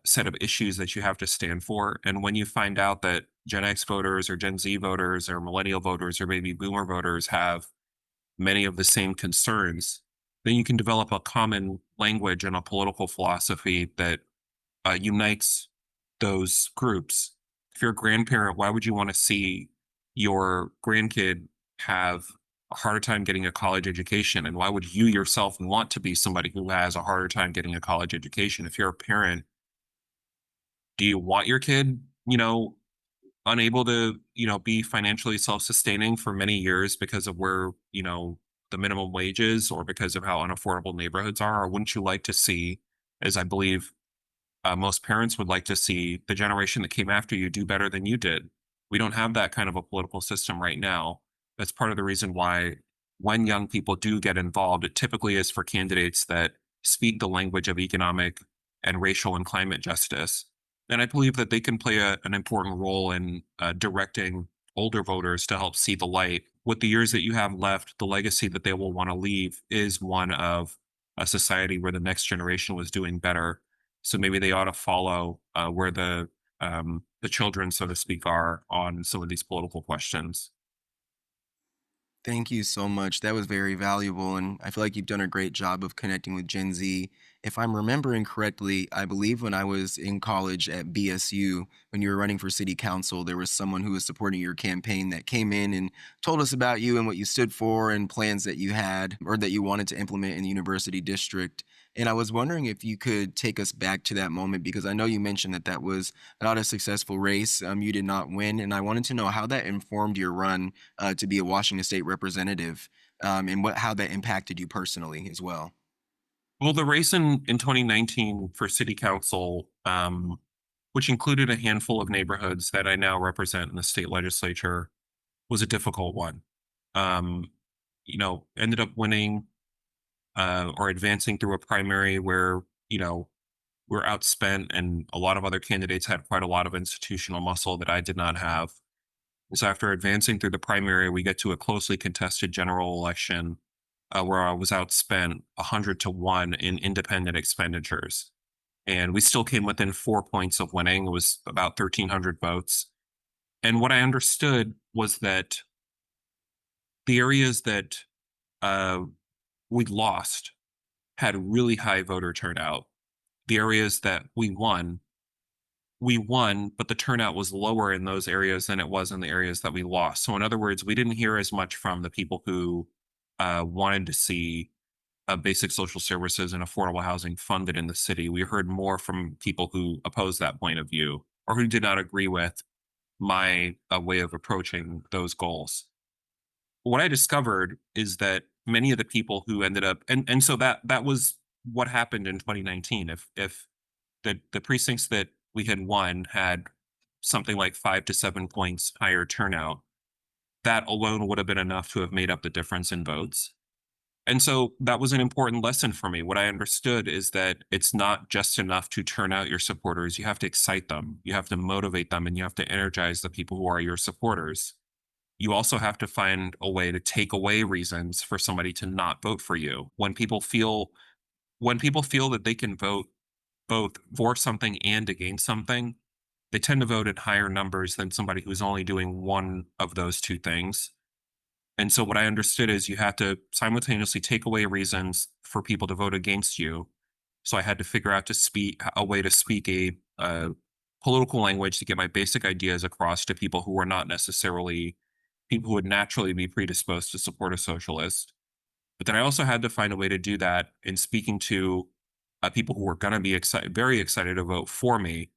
set of issues that you have to stand for. And when you find out that Gen X voters or Gen Z voters or millennial voters or baby boomer voters have many of the same concerns, then you can develop a common language and a political philosophy that unites those groups. If you're a grandparent, why would you want to see your grandkid have a harder time getting a college education? And why would you yourself want to be somebody who has a harder time getting a college education? If you're a parent, do you want your kid, unable to, be financially self-sustaining for many years because of where, the minimum wages, or because of how unaffordable neighborhoods are? Or wouldn't you like to see, as I believe most parents would like to see, the generation that came after you do better than you did? We don't have that kind of a political system right now. That's part of the reason why, when young people do get involved, it typically is for candidates that speak the language of economic and racial and climate justice. And I believe that they can play an important role in directing older voters to help see the light. With the years that you have left, the legacy that they will want to leave is one of a society where the next generation was doing better. So maybe they ought to follow where the children, so to speak, are on some of these political questions. Thank you so much. That was very valuable. And I feel like you've done a great job of connecting with Gen Z. If I'm remembering correctly, I believe when I was in college at BSU, when you were running for city council, there was someone who was supporting your campaign that came in and told us about you and what you stood for and plans that you had or that you wanted to implement in the university district. And I was wondering if you could take us back to that moment because I know you mentioned that that was not a successful race. You did not win. And I wanted to know how that informed your run to be a Washington State representative, and how that impacted you personally as well. Well, the race in 2019 for city council, which included a handful of neighborhoods that I now represent in the state legislature, was a difficult one. Um, Ended up winning or advancing through a primary where, we're outspent and a lot of other candidates had quite a lot of institutional muscle that I did not have. So after advancing through the primary, we get to a closely contested general election where I was outspent 100 to 1 in independent expenditures. And we still came within 4 points of winning. It was about 1,300 votes. And what I understood was that the areas that uh, we lost had really high voter turnout. The areas that we won, but the turnout was lower in those areas than it was in the areas that we lost. So, in other words, we didn't hear as much from the people who wanted to see basic social services and affordable housing funded in the city. We heard more from people who opposed that point of view or who did not agree with my way of approaching those goals. What I discovered is that many of the people who ended up and so that was what happened in 2019. If the precincts that we had won had something like 5 to 7 points higher turnout, that alone would have been enough to have made up the difference in votes. And so that was an important lesson for me. What I understood is that it's not just enough to turn out your supporters. You have to excite them, you have to motivate them, and you have to energize the people who are your supporters. You also have to find a way to take away reasons for somebody to not vote for you. When people feel that they can vote both for something and against something, they tend to vote at higher numbers than somebody who's only doing one of those two things. And so what I understood is you have to simultaneously take away reasons for people to vote against you. So I had to figure out to speak a way to speak a political language to get my basic ideas across to people who are not necessarily people who would naturally be predisposed to support a socialist. But then I also had to find a way to do that in speaking to people who were going to be very excited to vote for me,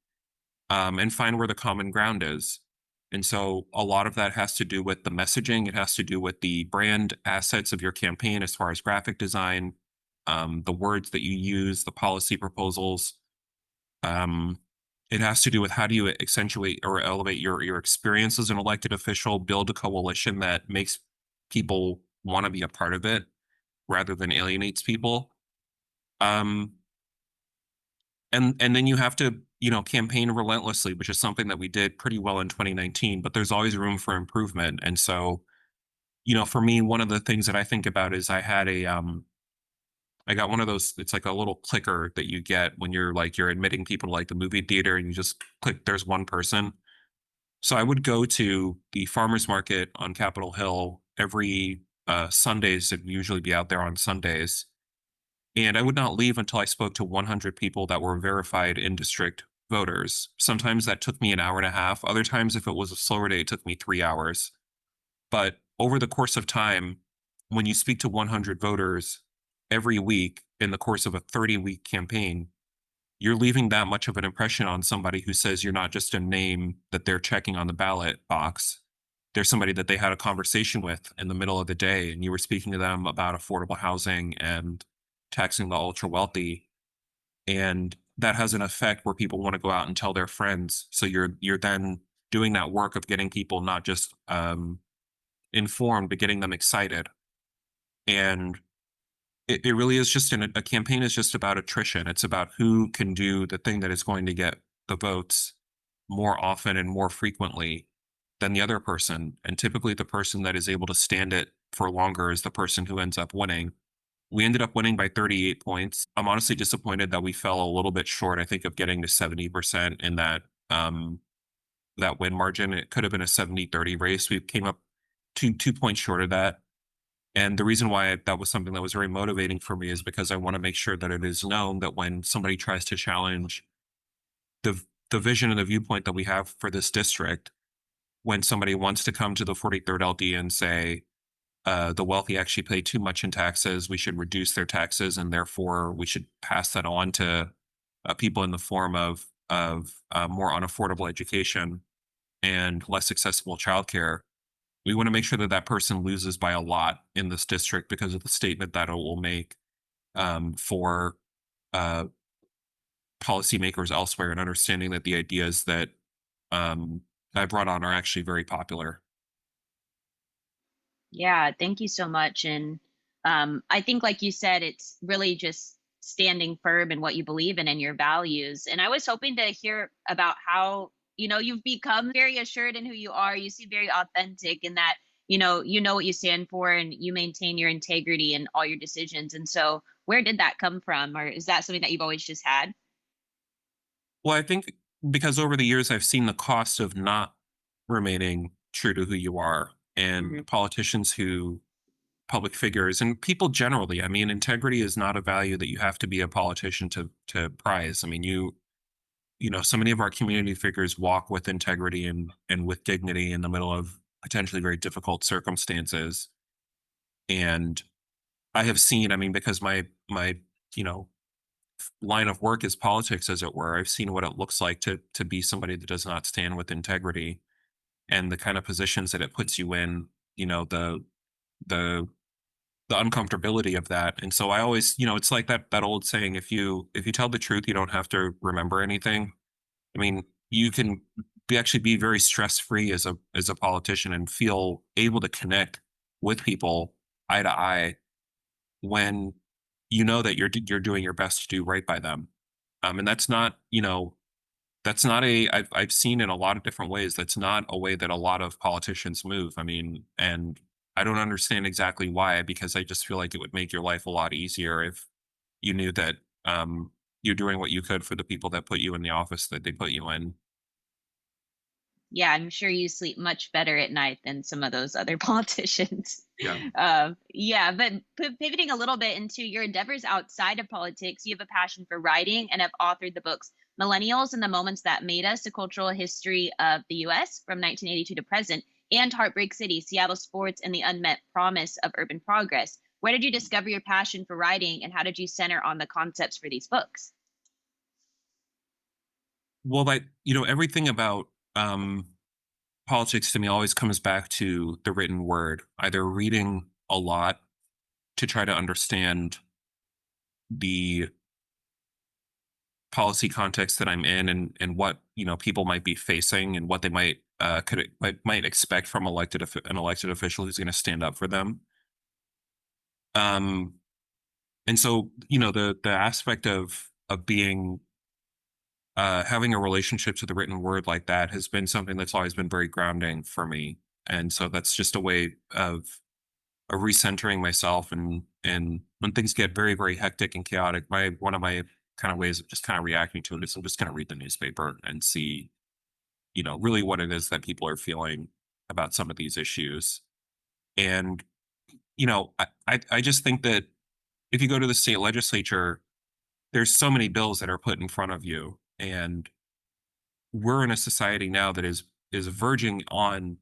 and find where the common ground is. And so a lot of that has to do with the messaging. It has to do with the brand assets of your campaign as far as graphic design, the words that you use, the policy proposals. Um, it has to do with how do you accentuate or elevate your experience as an elected official, build a coalition that makes people want to be a part of it rather than alienates people. Um, and then you have to, campaign relentlessly, which is something that we did pretty well in 2019, but there's always room for improvement. And so, for me, one of the things that I think about is I got one of those, it's like a little clicker that you get when you're admitting people to like the movie theater and you just click there's one person. So I would go to the farmers market on Capitol Hill every Sundays. It would usually be out there on Sundays. And I would not leave until I spoke to 100 people that were verified in district voters. Sometimes that took me an hour and a half. Other times, if it was a slower day, it took me 3 hours. But over the course of time, when you speak to 100 voters every week in the course of a 30-week campaign, you're leaving that much of an impression on somebody who says you're not just a name that they're checking on the ballot box. There's somebody that they had a conversation with in the middle of the day, and you were speaking to them about affordable housing and taxing the ultra wealthy. And that has an effect where people want to go out and tell their friends. So you're then doing that work of getting people not just informed, but getting them excited. And it really is just a campaign is just about attrition. It's about who can do the thing that is going to get the votes more often and more frequently than the other person. And typically the person that is able to stand it for longer is the person who ends up winning. We ended up winning by 38 points. I'm honestly disappointed that we fell a little bit short, I think, of getting to 70% in that win margin. It could have been a 70-30 race. We came up 2 points short of that. And the reason why that was something that was very motivating for me is because I want to make sure that it is known that when somebody tries to challenge the the vision and the viewpoint that we have for this district, when somebody wants to come to the 43rd LD and say, the wealthy actually pay too much in taxes, we should reduce their taxes, and therefore we should pass that on to people in the form of more unaffordable education and less accessible childcare. We want to make sure that that person loses by a lot in this district because of the statement that it will make for uh, policymakers elsewhere, and understanding that the ideas that I brought on are actually very popular. Yeah, thank you so much. And I think, like you said, it's really just standing firm in what you believe in and your values. And I was hoping to hear about how, you've become very assured in who you are. You seem very authentic in that, you know what you stand for and you maintain your integrity in all your decisions. And so, where did that come from? Or is that something that you've always just had? Well, I think because over the years I've seen the cost of not remaining true to who you are, Hmm. and politicians who public figures and people generally. I mean, integrity is not a value that you have to be a politician to prize. I mean, so many of our community figures walk with integrity and with dignity in the middle of potentially very difficult circumstances. And I have seen, I mean, because my you know line of work is politics, as it were. I've seen what it looks like to be somebody that does not stand with integrity, and the kind of positions that it puts you in. The the uncomfortability of that. And so I always, it's like that old saying: if you tell the truth, you don't have to remember anything. I mean, you can actually be very stress free as a politician and feel able to connect with people eye to eye when you know that you're doing your best to do right by them. And that's not a I've seen in a lot of different ways. That's not a way that a lot of politicians move. I mean, and I don't understand exactly why, because I just feel like it would make your life a lot easier if you knew that you're doing what you could for the people that put you in the office that they put you in. Yeah, I'm sure you sleep much better at night than some of those other politicians. Yeah. Yeah, but pivoting a little bit into your endeavors outside of politics, you have a passion for writing and have authored the books Millennials and the Moments That Made Us, A Cultural History of the US from 1982 to Present, and Heartbreak City, Seattle Sports and the Unmet Promise of Urban Progress. Where did you discover your passion for writing and how did you center on the concepts for these books? Well, everything about politics to me always comes back to the written word, either reading a lot to try to understand the policy context that I'm in, and what people might be facing, and what they might expect from an elected official who's going to stand up for them. Um, and so the aspect of being having a relationship to the written word like that has been something that's always been very grounding for me. And so that's just a way of recentering myself. And when things get very, very hectic and chaotic, my one of my kind of ways of just kind of reacting to it is I'm just going to read the newspaper and see really what it is that people are feeling about some of these issues. And I just think that if you go to the state legislature, there's so many bills that are put in front of you, and we're in a society now that is verging on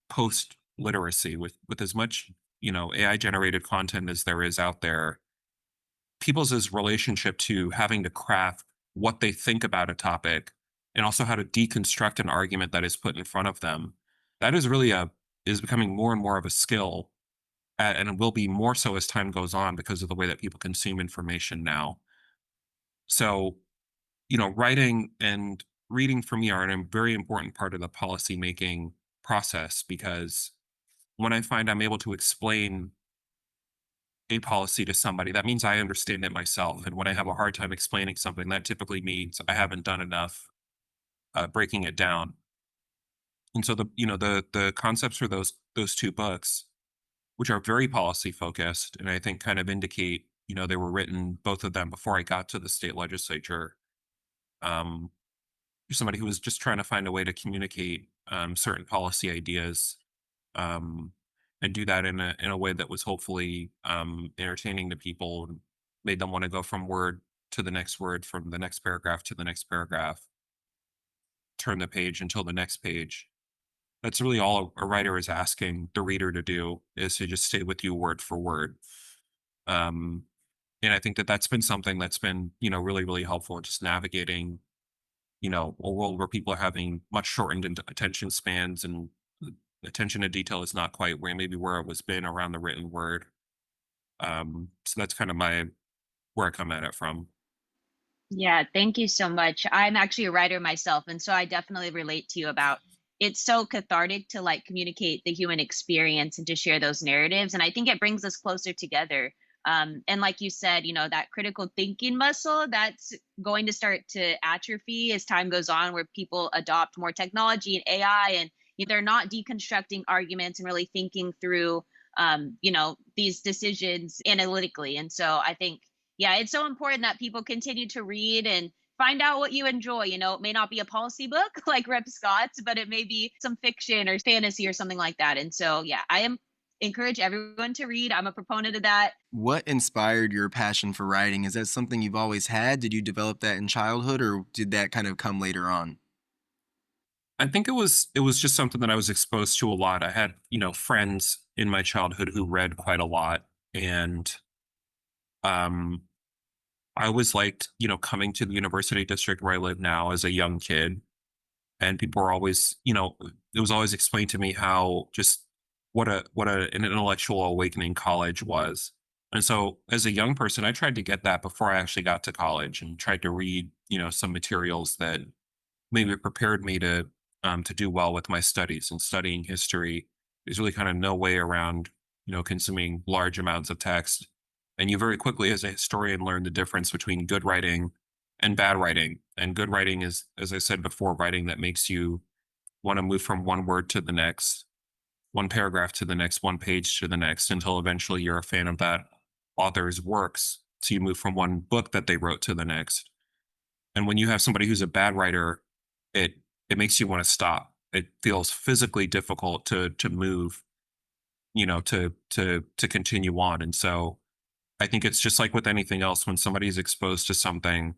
post literacy, with as much AI generated content as there is out there. People's relationship to having to craft what they think about a topic, and also how to deconstruct an argument that is put in front of them, that is becoming more and more of a skill, and it will be more so as time goes on because of the way that people consume information now. So writing and reading for me are a very important part of the policy making process, because when I find I'm able to explain a policy to somebody, that means I understand it myself. And when I have a hard time explaining something, that typically means I haven't done enough breaking it down. And so the concepts for those two books, which are very policy focused, and I think kind of indicate they were written, both of them, before I got to the state legislature. Um, Somebody who was just trying to find a way to communicate certain policy ideas, um, and do that in a way that was hopefully entertaining to people and made them want to go from word to the next word, from the next paragraph to the next paragraph, turn the page until the next page. That's really all a writer is asking the reader to do, is to just stay with you word for word. Um, and I think that that's been something that's been, really, really helpful in just navigating, a world where people are having much shortened attention spans, and attention to detail is not quite where it was been around the written word. So that's kind of where I come at it from. Yeah, thank you so much. I'm actually a writer myself, and so I definitely relate to you about it's so cathartic to like communicate the human experience and to share those narratives. And I think it brings us closer together. And like you said, that critical thinking muscle that's going to start to atrophy as time goes on, where people adopt more technology and AI, and they're not deconstructing arguments and really thinking through, these decisions analytically. And so I think yeah, it's so important that people continue to read and find out what you enjoy. It may not be a policy book like Rep Scott's, but it may be some fiction or fantasy or something like that. And so, yeah, encourage everyone to read. I'm a proponent of that. What inspired your passion for writing? Is that something you've always had? Did you develop that in childhood, or did that kind of come later on? I think it was just something that I was exposed to a lot. I had, friends in my childhood who read quite a lot. And um I always liked, coming to the university district where I live now as a young kid. And people were always, it was always explained to me how just an intellectual awakening college was. And so as a young person, I tried to get that before I actually got to college, and tried to read, some materials that maybe prepared me to do well with my studies. And studying history, there's really kind of no way around, consuming large amounts of text. And you very quickly, as a historian, learn the difference between good writing and bad writing. And good writing is, as I said before, writing that makes you want to move from one word to the next, one paragraph to the next, one page to the next, until eventually you're a fan of that author's works. So you move from one book that they wrote to the next. And when you have somebody who's a bad writer, it it makes you want to stop. It feels physically difficult to move, to continue on. And so I think it's just like with anything else, when somebody's exposed to something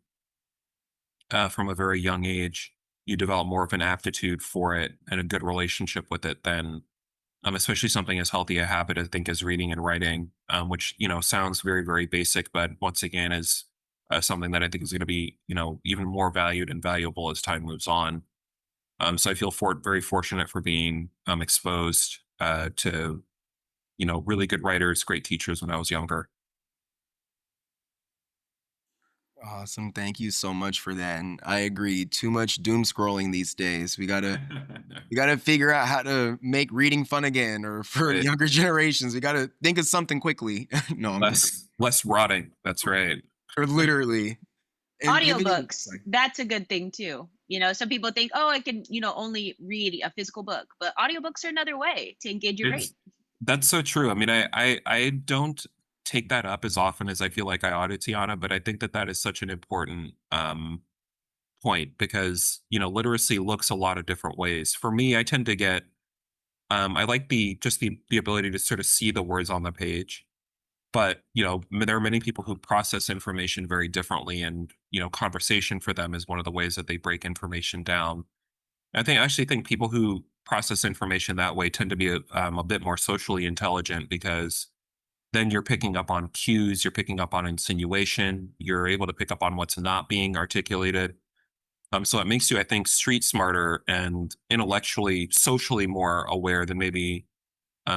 from a very young age, you develop more of an aptitude for it and a good relationship with it than, especially something as healthy a habit, I think, as reading and writing, which, sounds very, very basic, but once again is something that I think is going to be, even more valued and valuable as time moves on. So I feel very fortunate for being exposed to, really good writers, great teachers when I was younger. Awesome. Thank you so much for that. And I agree. Too much doom scrolling these days. We gotta figure out how to make reading fun again, or for Right. younger generations, we gotta think of something quickly. No, I'm kidding. Less rotting. That's right. Or literally. And pivoting, Audiobooks, sorry. that's a good thing too. Some people think, oh, I can, only read a physical book, but audiobooks are another way to engage your brain. It's That's so true. I mean, I don't take that up as often as I feel like I ought to, Tiana, but I think that that is such an important point, because literacy looks a lot of different ways. For me, I tend to get I like the ability to sort of see the words on the page. But there are many people who process information very differently, and conversation for them is one of the ways that they break information down. I actually think people who process information that way tend to be a bit more socially intelligent, because then you're picking up on cues, you're picking up on insinuation, you're able to pick up on what's not being articulated. So it makes you, I think, street smarter and intellectually, socially more aware than maybe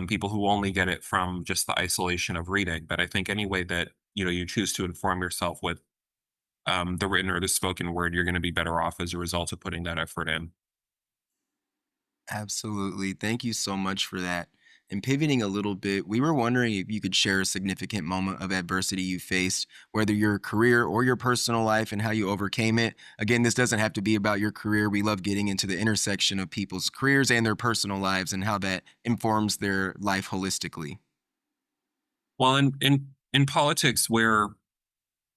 people who only get it from just the isolation of reading. But I think any way that you choose to inform yourself with the written or the spoken word, you're going to be better off as a result of putting that effort in. Absolutely. Thank you so much for that. And pivoting a little bit, we were wondering if you could share a significant moment of adversity you faced, whether your career or your personal life, and how you overcame it. Again, this doesn't have to be about your career. We love getting into the intersection of people's careers and their personal lives, and how that informs their life holistically. Well, in politics, where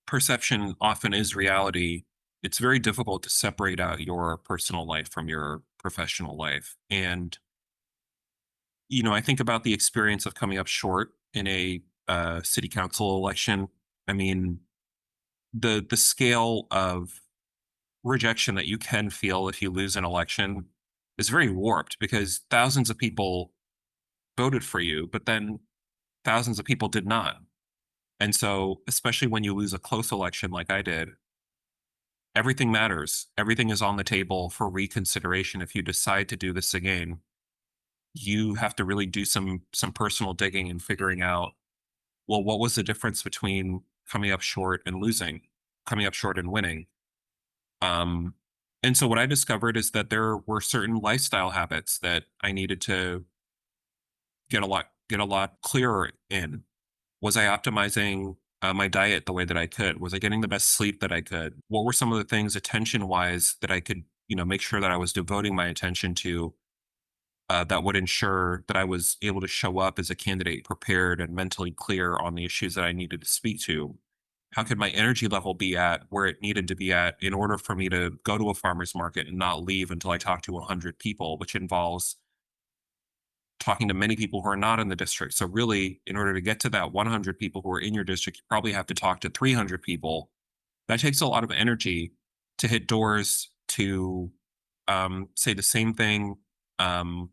perception often is reality, it's very difficult to separate out your personal life from your professional life. And I think about the experience of coming up short in a city council election. I mean, the scale of rejection that you can feel if you lose an election is very warped because thousands of people voted for you, but then thousands of people did not. And so, especially when you lose a close election like I did, everything matters. Everything is on the table for reconsideration. If you decide to do this again, you have to really do some personal digging and figuring out, well, what was the difference between coming up short and losing, coming up short and winning? Um, and so what I discovered is that there were certain lifestyle habits that I needed to get a lot clearer in. Was I optimizing my diet the way that I could? Was I getting the best sleep that I could? What were some of the things attention wise that I could, make sure that I was devoting my attention to, that would ensure that I was able to show up as a candidate prepared and mentally clear on the issues that I needed to speak to? How could my energy level be at where it needed to be at in order for me to go to a farmer's market and not leave until I talk to 100 people, which involves talking to many people who are not in the district. So really, in order to get to that 100 people who are in your district, you probably have to talk to 300 people. That takes a lot of energy to hit doors, to say the same thing, um,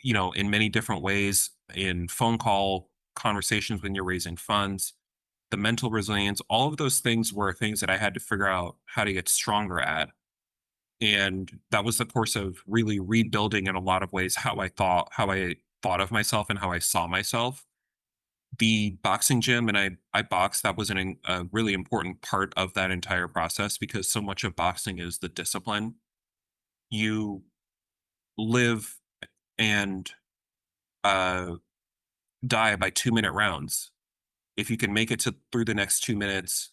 in many different ways, in phone call conversations when you're raising funds, the mental resilience, all of those things were things that I had to figure out how to get stronger at. And that was the course of really rebuilding in a lot of ways how I thought of myself and how I saw myself. The boxing gym, and I boxed, that was a really important part of that entire process because so much of boxing is the discipline. You live and uh, die by 2 minute rounds. If you can make it to through the next 2 minutes,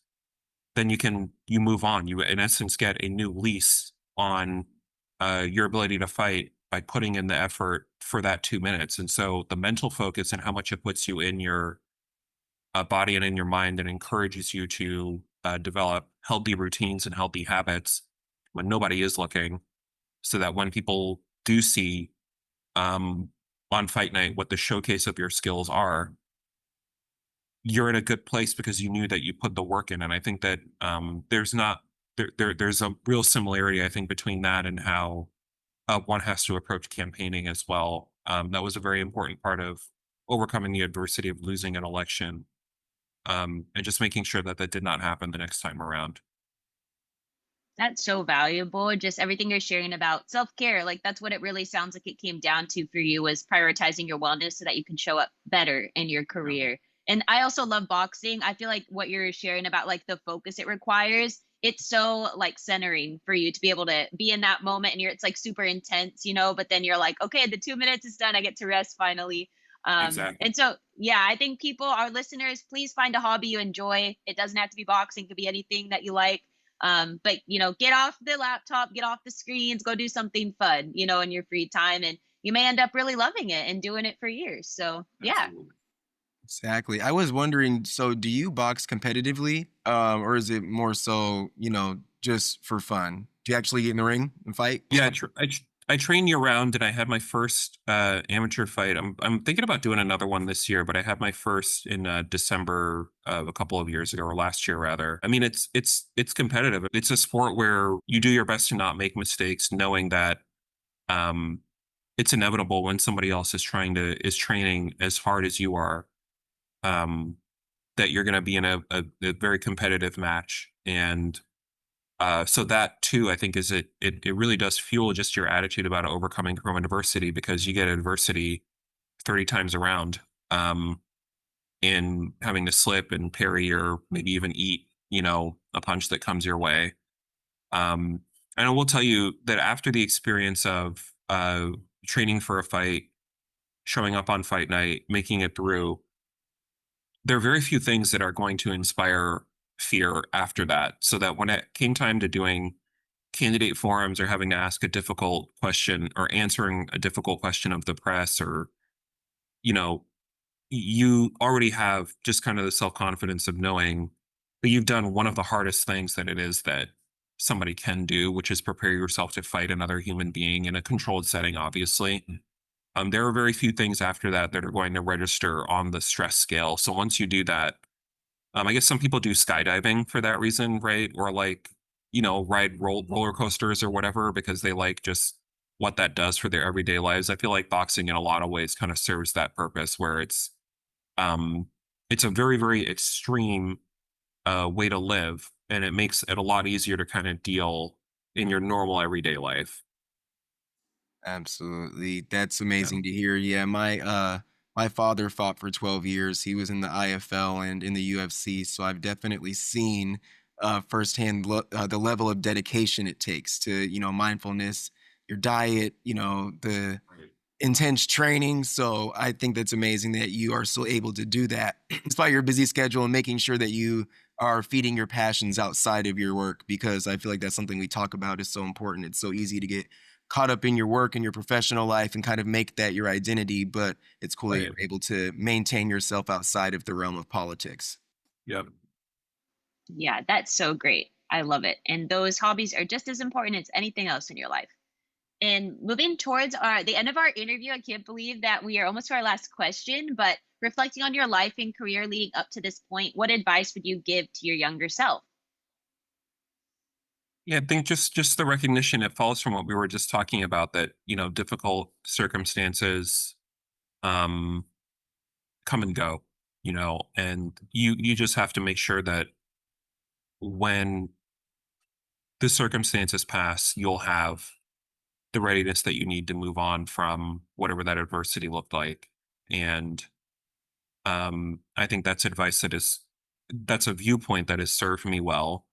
then you move on. You in essence get a new lease on your ability to fight by putting in the effort for that 2 minutes. And so the mental focus and how much it puts you in your body and in your mind and encourages you to develop healthy routines and healthy habits when nobody is looking, so that when people do see um, on fight night what the showcase of your skills are, you're in a good place because you knew that you put the work in. And I think that there's not there's a real similarity, I think, between that and how one has to approach campaigning as well. That was a very important part of overcoming the adversity of losing an election, and just making sure that that did not happen the next time around. That's so valuable. Just everything you're sharing about self-care. Like that's what it really sounds like it came down to for you was prioritizing your wellness so that you can show up better in your Yeah. career. And I also love boxing. I feel like what you're sharing about like the focus it requires, it's so like centering for you to be able to be in that moment and it's like super intense, but then you're like, okay, the 2 minutes is done. I get to rest finally. Exactly. And so, yeah, I think people, our listeners, please find a hobby you enjoy. It doesn't have to be boxing, it could be anything that you like, but get off the laptop, get off the screens, go do something fun, in your free time, and you may end up really loving it and doing it for years. So yeah. Absolutely. Exactly. I was wondering, so do you box competitively, or is it more so, just for fun? Do you actually get in the ring and fight? Yeah, I train year round, and I had my first amateur fight. I'm thinking about doing another one this year, but I had my first in December of a couple of years ago, or last year rather. I mean, it's competitive. It's a sport where you do your best to not make mistakes, knowing that um, it's inevitable when somebody else is training as hard as you are. Um, that you're going to be in a very competitive match, and so that too, I think, is it really does fuel just your attitude about overcoming from adversity, because you get adversity 30 times around, um, in having to slip and parry or maybe even eat, a punch that comes your way. Um, and I will tell you that after the experience of training for a fight, showing up on fight night, making it through, there are very few things that are going to inspire fear after that. So that when it came time to doing candidate forums or having to ask a difficult question or answering a difficult question of the press, or you know you already have just kind of the self-confidence of knowing that you've done one of the hardest things that it is that somebody can do, which is prepare yourself to fight another human being in a controlled setting, obviously. There are very few things after that that are going to register on the stress scale. So once you do that, I guess some people do skydiving for that reason, right? Or like, ride roller coasters or whatever because they like just what that does for their everyday lives. I feel like boxing in a lot of ways kind of serves that purpose where um it's a very, very extreme way to live, and it makes it a lot easier to kind of deal in your normal everyday life. Absolutely. That's Yeah. amazing to hear. Yeah, my father fought for 12 years. He was in the IFL and in the UFC, so I've definitely seen firsthand the level of dedication it takes to, mindfulness, your diet, the Right. intense training. So I think that's amazing that you are still able to do that despite your busy schedule and making sure that you are feeding your passions outside of your work, because I feel like that's something we talk about is so important. It's so easy to get caught up in your work and your professional life and kind of make that your identity, but it's cool that Right. you're able to maintain yourself outside of the realm of politics. Yep. Yeah, that's so great. I love it. And those hobbies are just as important as anything else in your life. And moving towards the end of our interview, I can't believe that we are almost to our last question, but reflecting on your life and career leading up to this point, what advice would you give to your younger self? Yeah, I think just the recognition it follows from what we were just talking about, that difficult circumstances um come and go, and you just have to make sure that when the circumstances pass, you'll have the readiness that you need to move on from whatever that adversity looked like. And I think that's a viewpoint that has served me well.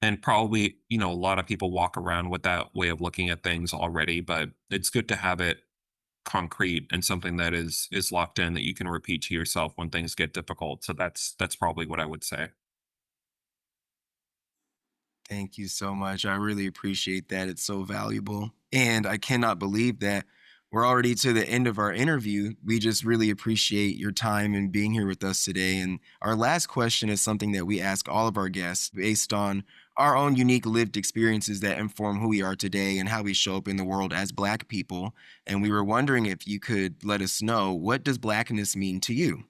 And probably, a lot of people walk around with that way of looking at things already, but it's good to have it concrete and something that is locked in that you can repeat to yourself when things get difficult. So that's probably what I would say. Thank you so much. I really appreciate that. It's so valuable. And I cannot believe that we're already to the end of our interview. We just really appreciate your time and being here with us today. And our last question is something that we ask all of our guests based on our own unique lived experiences that inform who we are today and how we show up in the world as Black people. And we were wondering if you could let us know, what does Blackness mean to you?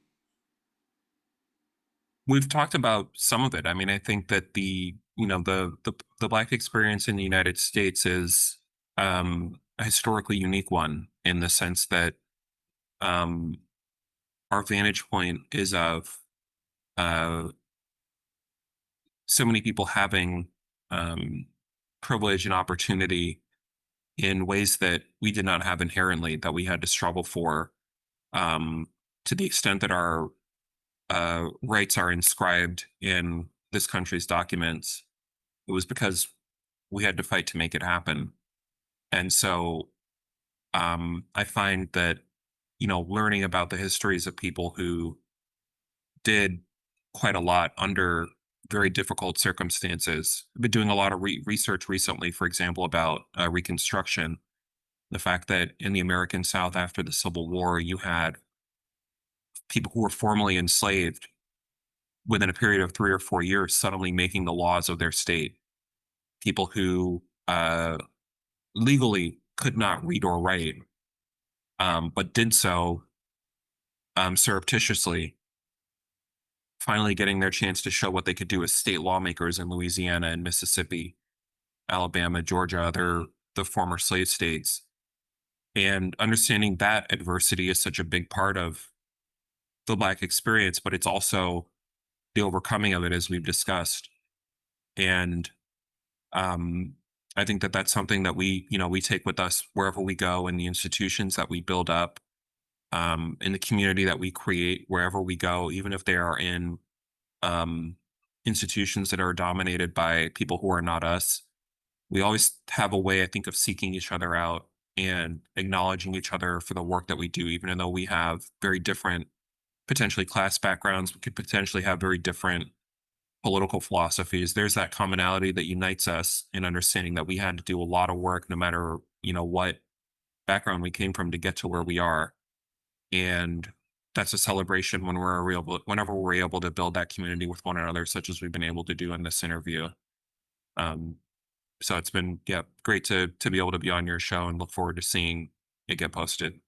We've talked about some of it. I mean, I think that the Black experience in the United States is a historically unique one in the sense that um, our vantage point is of uh, so many people having um, privilege and opportunity in ways that we did not have inherently, that we had to struggle for, um, to the extent that our rights are inscribed in this country's documents. It was because we had to fight to make it happen. And so I find that, learning about the histories of people who did quite a lot under very difficult circumstances. I've been doing a lot of research recently, for example, about Reconstruction. The fact that in the American South after the Civil War, you had people who were formerly enslaved within a period of 3 or 4 years suddenly making the laws of their state. People who legally could not read or write, but did so surreptitiously, finally getting their chance to show what they could do as state lawmakers in Louisiana and Mississippi, Alabama, Georgia, the former slave states. And understanding that adversity is such a big part of the Black experience, but it's also the overcoming of it, as we've discussed. And um, I think that that's something that we take with us wherever we go, in the institutions that we build up, in the community that we create wherever we go, even if they are in um, institutions that are dominated by people who are not us. We always have a way, I think, of seeking each other out and acknowledging each other for the work that we do, even though we have very different, potentially class backgrounds. We could potentially have very different political philosophies. There's that commonality that unites us in understanding that we had to do a lot of work, no matter what background we came from, to get to where we are. And that's a celebration whenever we're able to build that community with one another, such as we've been able to do in this interview. Um, so it's been, yeah, great to be able to be on your show, and look forward to seeing it get posted.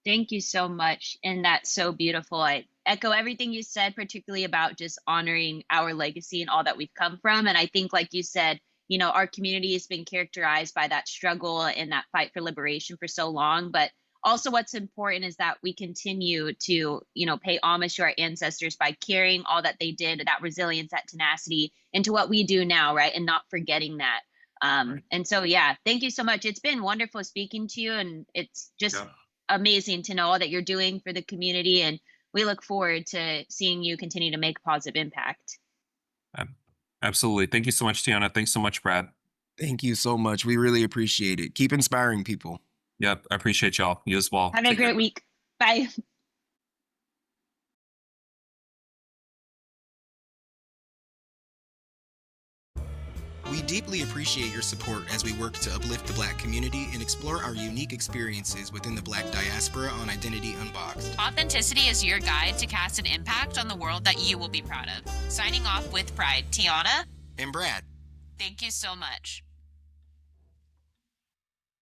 Thank you so much. And that's so beautiful. I echo everything you said, particularly about just honoring our legacy and all that we've come from. And I think, like you said, our community has been characterized by that struggle and that fight for liberation for so long. But also, what's important is that we continue to, pay homage to our ancestors by carrying all that they did, that resilience, that tenacity into what we do now, right? And not forgetting that. Right. And so, yeah, thank you so much. It's been wonderful speaking to you. And it's just Yeah. amazing to know all that you're doing for the community. And we look forward to seeing you continue to make a positive impact. Absolutely. Thank you so much, Tiana. Thanks so much, Brad. Thank you so much. We really appreciate it. Keep inspiring people. Yep. I appreciate y'all. You as well. Have a Take care. great week. Bye. We deeply appreciate your support as we work to uplift the Black community and explore our unique experiences within the Black diaspora on Identity Unboxed. Authenticity is your guide to cast an impact on the world that you will be proud of. Signing off with pride, Tiana. And Brad. Thank you so much.